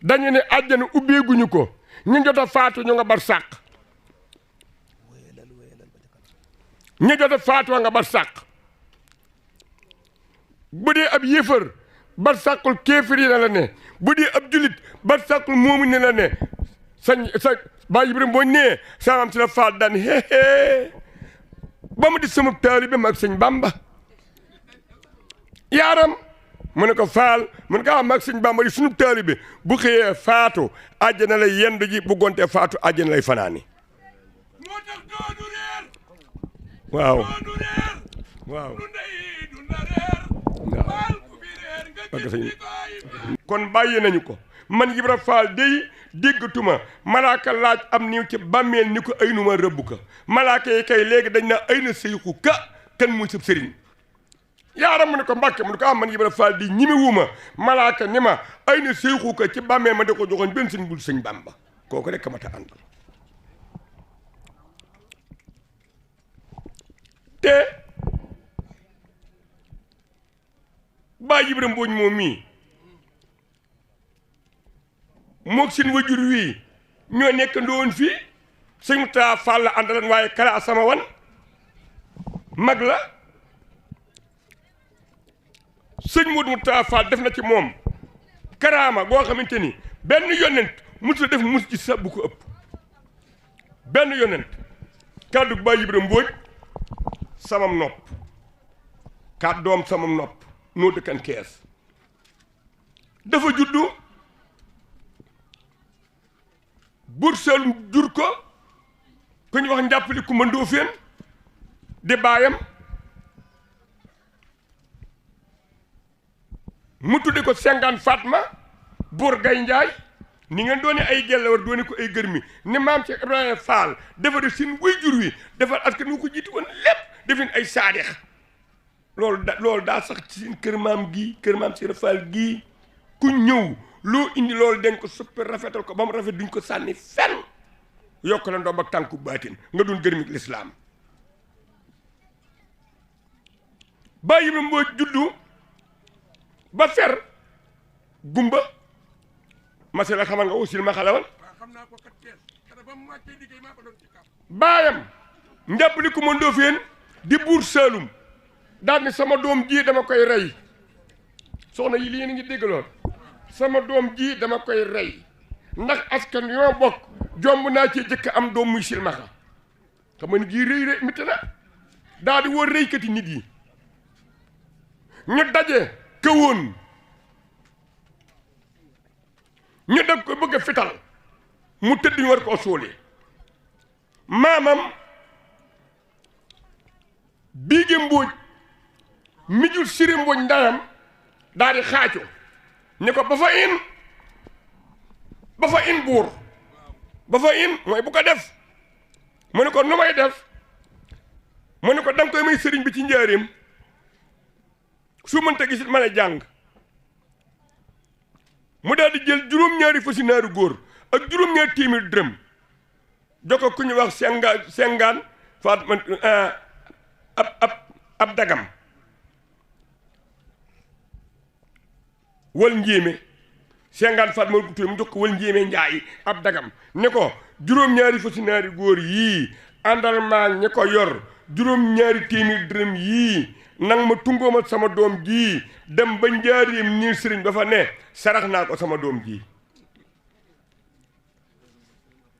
Speaker 1: dañu ne àjjana ubbeeguñu ko ñi jot a faatu ñu nga bar sàq ñi jot a faatu nga bar sàq bu dee ab yéefar bar sàqul kéefiri na la ne bu dee ab julit bar sàqul moomu ne la ne sa Baay Ibrahima boo nee saamam si la Fall daan héehée ba mu di sama taalibe mag sëñ Bamba yaaram mu ne ko Fall mu ne ko am mag sëñ Bamba di sunu taalibe bu xëyee faatu àjjana lay yendu ji bu gontee faatu àjjana lay fanaani
Speaker 2: moo tax doonu reer
Speaker 1: waaw
Speaker 2: doonu reer
Speaker 1: waaw
Speaker 2: du ndey du na reer Fall ku fi reer nga gis ni koy
Speaker 1: kon bàyyi nañu ko man Ibra Fall day déggatuma malaaka laaj am niw ci bàmmeel ni ko ay nu ma rëbb ko malaaka yi kay léegi dañ na ay na sëyxu ka kan muy sëb sëriñ yaaram mu ne ko Mbàkke mu ne ko am man Ibra Fall di ñimi wuma malaaka ni ma ay na sëyxu ka ci bàmmeel ma da ko joxoon benn sëñ bul sëñ Bàmba kooku rek ma ta àndal te Baay Ibra Mbóoj moom mii moog seen wajur wii ñoo nekk ndowoon fii sëñ Moussa Fall la àndalan waaye kala sama wan mag la sëñ Modou Moussa Fall def na ci moom karaama goo xamante ni benn yonent musu def mus ci sa bu ko ëpp benn yonent kàddu Baay Ibra Mbóoj samam nopp kàddoom samam nopp noo dëkkan Kees dafa juddu Buur Saalum jur ko ku ñu wax njàppali Kumba Ndoofeen di baayam mu tudde ko Sengaan Fatma Buur Gay Njaay ni ngeen doone ay gellawar doone ko ay gërmi ni maam Cheikh Ibrahima Fall defar seen waajur wi defar askan wi ko jiitu woon lépp defin ay saadix loolu daa sax ci seen kër maam gii kër maam Cheikh Fall gii ku ñëw loo indi loolu dañ ko suppi rafetal ko ba mu rafet duñ ko sànni fenn yokk la ndoom ak tànku baatin nga doon gërmik lislaam Baye Ibra Mbodj juddu ba fer gumba masala xamal nga usil ma xalawal baayam njàppali ku ma Ndofeen di buur Saalum daal ni sama doom ji dama koy rey soxna yi li ngeen ngi déggaloon sama doom ji dama koy rey ndax askan yoo bokk jomb naa ci jëkk am doom muy silmaxa xam nga ni gii rëy rëy mitti na daal di woo rëykati nit yi ñu daje këwoon ñu dag ko bëgg a fital mu tëdd ñu war koo suulee maamam Biige Mbóoj mi jur Siri Mbóoj ndayam daal di xaacu ni ko ba fa in buur ba fa in mooy bu ko def mu ne ko nu may def mu ne ko danga koy may sëriñ bi ci njaareem su mënta gisit mën a jàng mu daal di jël juróom-ñaari fasi naaru góor ak juróom-ñaari téeméer dërëm jox ko ku ñu wax sengaan faat man ab dagam wal njéeme sengaan faat ma mu jox ko wal njéeme Ndiaye ab dagam ne ko juróom-ñaari fasi naari góor yii àndal maa ñi ko yor juróom-ñaari téeméer dërëm yii nang ma tungoomal sama doom ji dem ba njaareem nii sëriñ ba fa ne sarax naa ko sama doom ji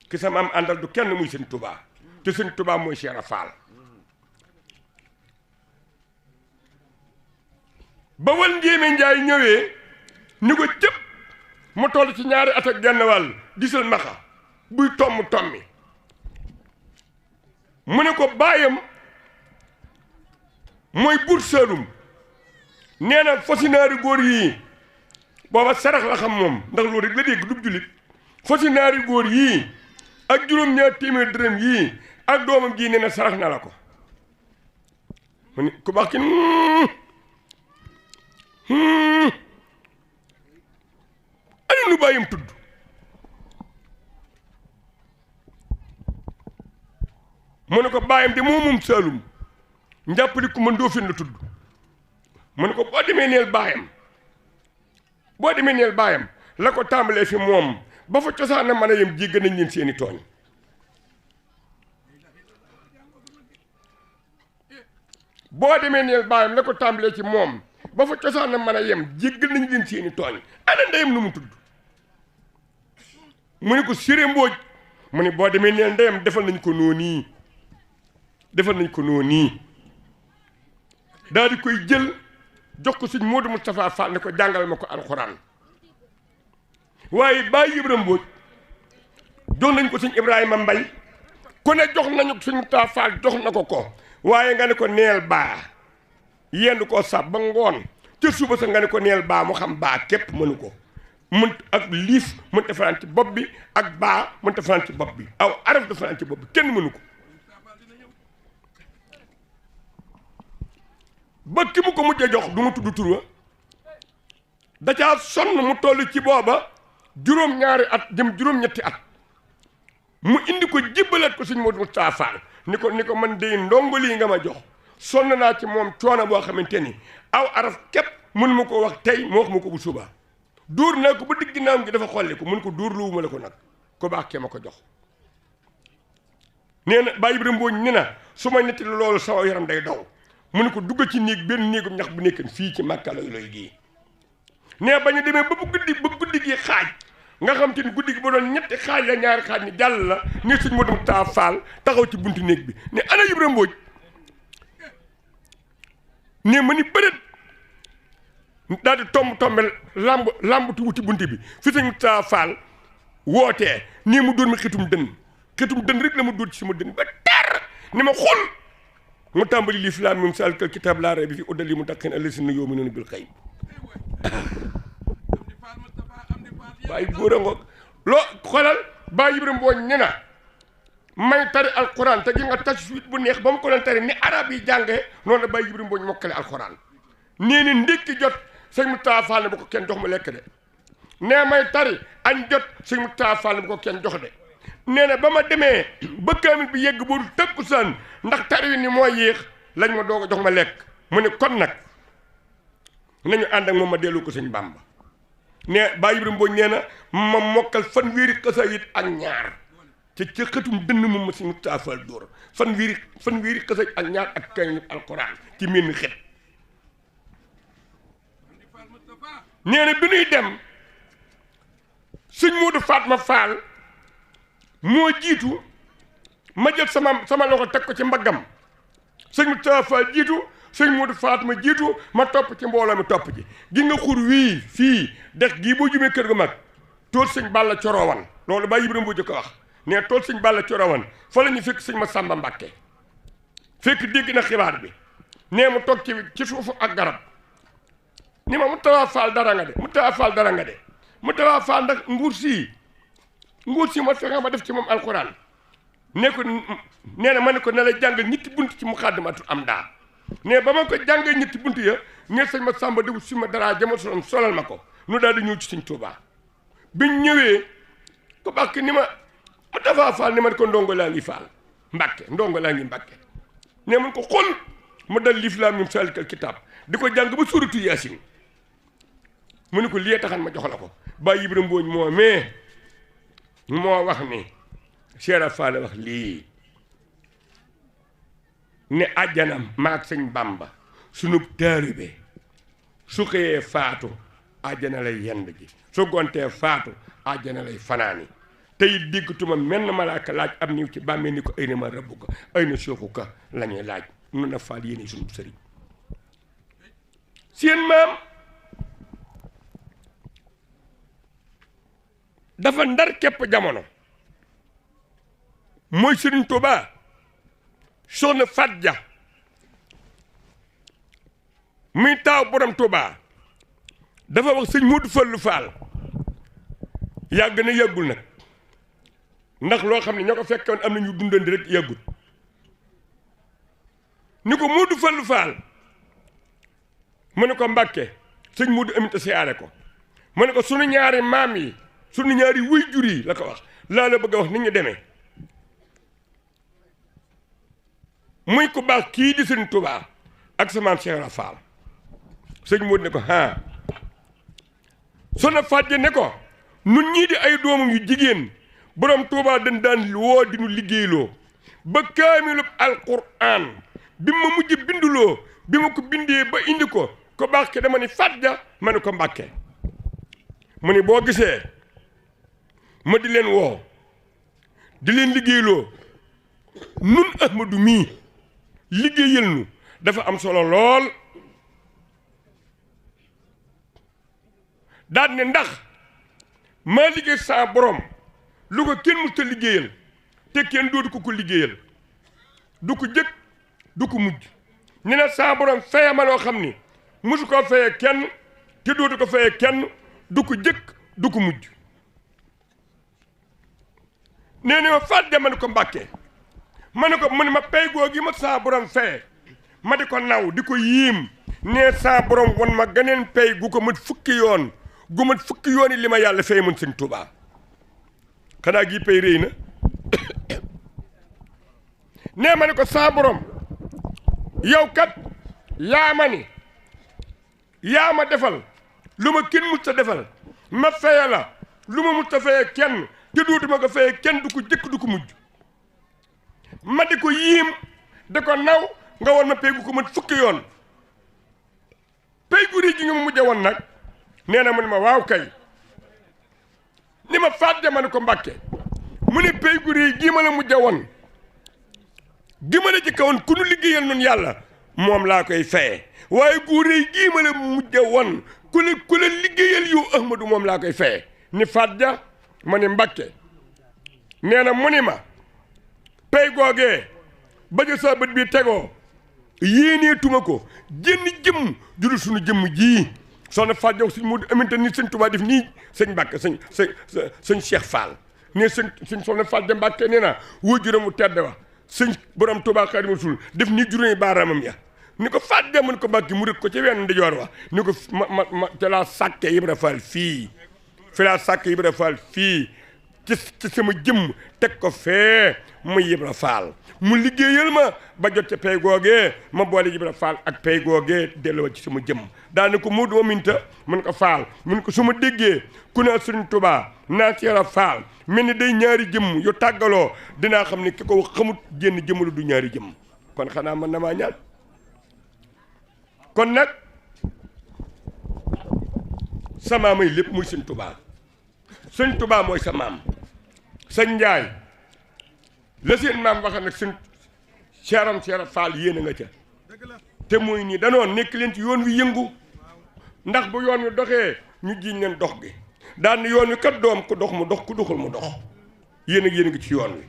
Speaker 1: ki sama am àndal du kenn muy sëñ Tuubaa te sëñ Tuubaa mooy Cheikh Ibra Fall ba wal njéeme Njaay ñëwee ni ko cëpp mu toll ci ñaari at ak genn wàll gisal maxa buy tommi mu ne ko baayam mooy buur Saalum nee na fosinaari góor yii booba sarax la xam moom ndax loolu rek la dégg dub julit fosinaari góor yii ak juróom-ñaar téeméer dërëm yii ak doomam jii nee na sarax na la ko mu ne ku baax ki ana nu bàyyam tudd mu ne ko bàyyam de moom Saalum njàppali ku ma Ndofeen la tudd mu ne ko boo demee neel baayam la ko tàmbalee fi moom ba fa cosaan na mën a yem jégg nañ leen seeni tooñ boo demee neel baayam la ko tàmbalee ci moom ba fa cosaan na mën a yem jégg nañ leen seeni tooñ ana ndeyam lu mu tudd mu ne ko Siré Mbóoj mu ne boo demee neel ndeyam defal nañ ko noonu daal di koy jël jox ko sëñ Modou Moustapha Fall ne ko jàngal ma ko alxuraan waaye Baye Ibra Mbóoj jox nañ ko sëñ Ibrahima Mbay ku ne jox nañu ko sëñ Moustapha Fall jox na ko waaye nga ne ko neel baa yendu koo sab ba ngoon ca suba sa nga ne ko neel baa mu xam baa képp mënu ko mën ak liif mën ta fanaan ci bopp bi ak baa mën ta fanaan ci bopp bi aw araf da fanaan ci bopp bi kenn mënu ko ba ki mu ko mujjee jox du mu tudd tur wa da caa sonn mu toll ci booba juróom-ñaari at jëm juróom-ñetti at mu indi ko jibbalaat ko sëñ Modou Moustapha Fall ni ko man de ndongo lii nga ma jox sonn naa ci moom coono boo xamante ni aw araf képp mun ma ko wax tey mu wax ma ko bu suba dóor naa ko ba digg ginnaaw gi dafa xolli ko mun ko dóor luwuma la ko nag ko baax kee ma ko jox nee na Baye Ibra Mbóoj ni na su ma netti loolu sama yaram day daw mu ne ko dugg ci néeg benn néegum ñax bu nekk fii ci Màkka looy gii nee ba ñu demee ba guddi gi xaaj nga xam te ni guddi gi ba doon ñetti xaaj la ñaari xaaj ni jàll la ne sëñ Modou Moustapha Fall taxaw ci buntu néeg bi ne ana Ibra Mbóoj ne ma ni bëreet daal di tombel lambtu wuti buntu bi fi sëñ Moustapha Fall wootee nii mu dóor mi xitum dën rek la mu dóor ci sama dën ba ter ni ma xul mu tàmbali liif laam mim salikal kitaab laa rayba fiihi hudan lil muttaqiin allaziina yu'minuuna bil ghayb Baye góor a ngoog loo xoolal Baye Ibra Mbóoj ne na may tari alquran te gi nga tajwid bu neex ba mu ko doon tari ni arab yi jàngee noonu la Baye Ibra Mbóoj mokkale alquran nee ni ndékki jot sëñ Moustapha Fall ne bu ko kenn jox mu lekk de nee may tari añ jot sëñ Moustapha Fall ne bu ko kenn jox de nee na ba ma demee ba kaamil bi yegg booru takkusaan ndax tari wi ni moo yéex lañ ma doog a jox ma lekk mu ne kon nag nañu ànd ak moom ma dellu ko sëñ Bamba ne Baye Ibrahima Mbodj nee na ma mokkal fanweeri xasaayid ak ñaar ca xëtum dënn moom ma si Moustapha Fall Dóor fanweeri xasaayid ak ñaar ak kañ alquran ci menn xet nee na bi ñuy dem sëñ Modou Fatma Fall moo jiitu ma jël sama loxo teg ko ci mbaggam sëñ Moustapha Fall jiitu sëñ Modou Fatma jiitu ma topp ci mbooloo mi topp ci gi nga xur wii fii dex gii boo jumee kër ga mag tool sëñ Balla Corowan loolu Baye Ibrahima Mbodj ko wax ne tool sëñ Balla Corowan fa la ñu fekk sëñ Massamba Mbàkke fekk dégg na xibaar bi nee mu toog ci suufu ak garab ni ma Moustapha Fall dara nga de Moustapha Fall dara nga de Moustapha Fall ndax nguur si ma fexe ma def ci moom alxuraan ne ko nee na ma ne ko ne la jàngal ñetti bunt ci Muxaddamatul Amda ne ba ma ko jàngee ñetti bunt ya ne sëñ ma Samba déglu si ma dara jama solal ma ko nu daal di ñëw ci sëñ Tuubaa biñ ñëwee ko bàkk ni ma Moustapha Fall ni ma ko ndongo laa ngi Fall Mbàkke ndongo laa ngi Mbàkke ne man ko xool ma dal liif laa mim salikal kitaab di ko jàng ba suuratu Yaasin mu ne ko lii taxan ma jox la ko Baye Ibrahima Mbodj moo wax ni Cheikh Fall wax lii ne àjjanam maag sëñ Bamba sunub taalibe su xëyee faatu àjjana lay yend ji su gontee faatu àjjana lay fanaani tey déggatuma menn malaaka laaj am niw ci bàmmee ni ko ay na ma rabbu ko ay na sooxu ka la ñuy laaj nun na Fall yéene sunu sëriñ seen maam dafa ndar képp jamono mooy Sëriñ Tuubaa soxna Fat Ja muy taaw borom Tuubaa dafa wax sëñ Modou Fallu Fall yàgg na yàggul nag ndax loo xam ne ñoo ko fekkoon am na ñu dundandi rek yàggul ni ko Modou Fallu Fall mu ne ko Mbàkke sëñ Modou Aminta siyaare ko mu ne ko sunu ñaari maam yi sunu ñaari wuy jur yi la ko wax laa la bëgg a wax nit ñu demee muy ku baax kii di sëñ Tuubaa ak sa maam Cheikh Ibra Fall sëñ Modou ne ko ah sona fàjje ne ko nun ñii di ay doomam yu jigéen borom Tuubaa dañ daan woo di nu liggéeyloo ba kaamilub alquran bi ma mujj binduloo bi ma ko bindee ba indi ko baax ke dama ni fàjja ma ne ko Mbàkke mu ni boo gisee ma di leen woo di leen liggéeyloo nun Ahmadou mii liggéeyal nu dafa am solo lool daal ne ndax maa liggéey saa borom lu ko kenn musta liggéeyal te kenn dootu ko liggéeyal du ko jëkk du ko mujj ne na saa borom feye ma loo xam ni musu koo feye kenn te dootu ko feye kenn du ko jëkk du ko mujj nee na ma fàtte ma ne ko Mbàkke ma ne ko mu ne ma pay googi ma saa borom feye ma di ko naw di ko yiim nee saa borom won ma ganeen pay gu ko mat fukki yoon gu mat fukki yoon yi li ma yàlla fay mën sëñ Tuubaa xanaa gi pay réy na nee ma ne ko saa borom yow kat yaa ma ni yaa ma defal lu ma kenn mut sa defal ma feye la lu ma mut sa feye kenn te dootuma ko feye kenn du ko jëkk du ko mujj ma di ko yiim di ko naw nga won ma pay gu ko mat fukki yoon pay gu réy gi nga ma mujje woon nag nee na mu ne ma waaw kay ni ma fàtte ma ne ko Mbàkke mu ne pay gu réy gii ma la mujje woon gi ma la ci kawoon ku nu liggéeyal nun yàlla moom laa koy feye waaye gu réy gii ma la mujje woon ku la liggéeyal yow Ahmadou moom laa koy feye ni fàtte ma ne Mbàkke nee na mu ni ma pay googee ba ja sa bët bi tegoo yéeneetuma ko jënn jëmm juru suñu jëmm jii soxna Faat Jaw sëñ Modou Aminta ni sëñ Tuubaa def nii sëñ Mbàkke sëñ Cheikh Fall ne sëñ soxna Faat Jaw Mbàkke nee na waajuram mu tedd wa sëñ borom Tuubaa Xaadimu Rasuul def nii juróomi baaraamam ya ni ko Faat Jaw mën ko Mbàkke mu rëkk ko ci wenn ndijoor wa ni ko ma ca laa sàkke Ibra Fall fii fi laa sàkke Ibra Fall fii ci sama jëmm teg ko fee muy Ibra Faal mu liggéeyal ma ba jot ca pay googee ma boole Ibra Faal ak pay googee delloo ci sama jëmm daane ko Moodu Aminta mun ko Faal mun ko su ma déggee ku ne Sëriñ Tuubaa naa ci Ibra Faal mel ni day ñaari jëmm yu tàggaloo dinaa xam ne ki ko xamut génn jëmmalu du ñaari jëmm kon xanaa man na maa ñaan kon nag sa maam ay lépp muy Sëriñ Tuubaa Sëriñ Tuubaa mooy sa maam sëñ Ndiaye la seen maam waxa nag sëñ Cheikh Ibra Fall yéen a nga ca te muy nii danoon nekk leen ci yoon wi yëngu ndax bu yoon wi doxee ñu jiiñ leen dox gi daan yoon wi kat doom ku dox mu dox ku doxul mu dox yéen a ngi ci yoon wi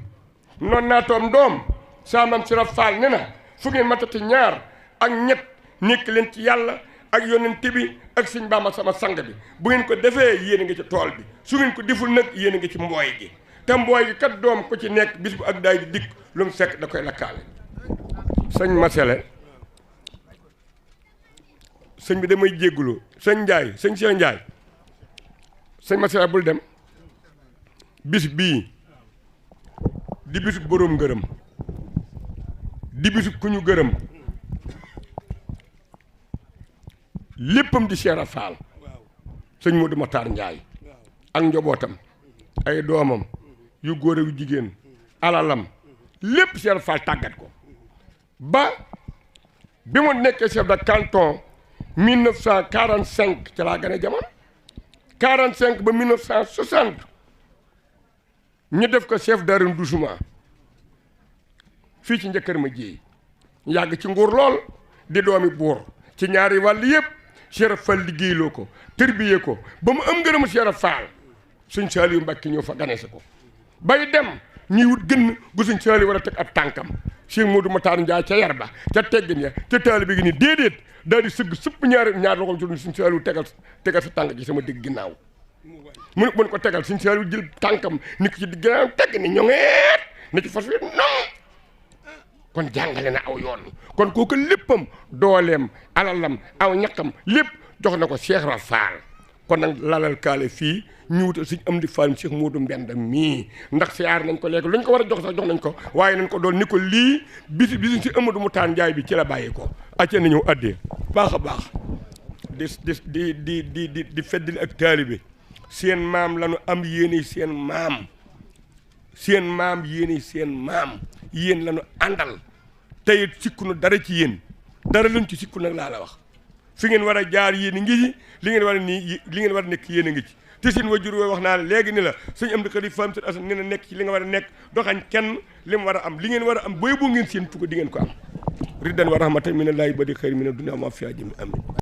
Speaker 1: noon naa toom doom saa maam Ibra Fall ne na fu ngeen matati ñaar ak ñett nekk leen ci yàlla ak yonent bi ak sëñ Bamba sama sang bi bu ngeen ko defee yéen a ngi ci tool bi su ngeen ko deful nag yéen a ngi ci mbooy gi te mbooy gi kat doom ku ci nekk bis bu ak daay di dikk lu mu fekk da koy lakkaale sëñ Masele sëñ bi damay jéggulu sëñ Ndiaye sëñ Cheikh Ndiaye sëñ Masele bul dem bis bii di bisu boroom ngërëm di bisu ku ñu gërëm léppam di Cheikh Ibra Fall sëñ Modou Matar Ndiaye ak njobootam ay doomam yu góor yu jigéen alalam lépp Cheikh Ibra Fall tàggat ko ba bi mu nekkee chef de canton 1945 ca laa gën a jamono 45 ba 1960 ñu def ko chef d'arrondissement fii ci njëkkër ma jéey yàgg ci nguur lool di doomi buur ci ñaari wàll yëpp Cheikh Ibra Fall liggéeyloo ko tërbiyee ko ba mu am ngërëmu Cheikh Ibra Fall sëñ Saliou Mbacke ñëw fa ganese ko bay dem ñuy wut gën gu sëñ Saliou war a teg ab tànkam Cheikh Modou Matar Ndiaye ca yar ba ca teggin ya ca taalibe gi ni déedéet daal di sëgg sëpp ñaar loxoom ci sëñ Saliou tegal sa tànk ci sama digg ginnaaw mu ne ko tegal sëñ Saliou jël tànkam ni ko ci digg ginnaaw tegg ni ñoŋeet na ci fas wi non kon jàngale na aw yoon kon kooku léppam dooleem alalam aw ñaqam lépp jox na ko Cheikh Ibra Fall kon nag lalal kaale fii ñu wutal suñ am di Fall Cheikh Modou Mbenda mii ndax siyaar nañ ko léegi lu ñu ko war a jox sax jox nañ ko waaye nañ ko doon ni ko lii bisi si Ahmadou Moutar Ndiaye bi ci la bàyyi ko acce na ñëw addee baax a baax di feddali ak taalibe seen maam lañu am yéene seen maam yéene seen maam yéen lañu àndal tey sikkunu dara ci yéen dara lañ ci sikku nag laa la wax fi ngeen war a jaar yéen a ngi ci li ngeen war a nekk yéen a ngi ci te seen wajur woo wax naa la léegi ni la sëñ am di xarit fam sët asan ne na nekk ci li nga war a nekk doxañ kenn li mu war a am li ngeen war a am booy boo ngeen seen tuko di ngeen ko am riddan wa rahmatan minallahi ba di xëyr mina dunya ma fi ajim amin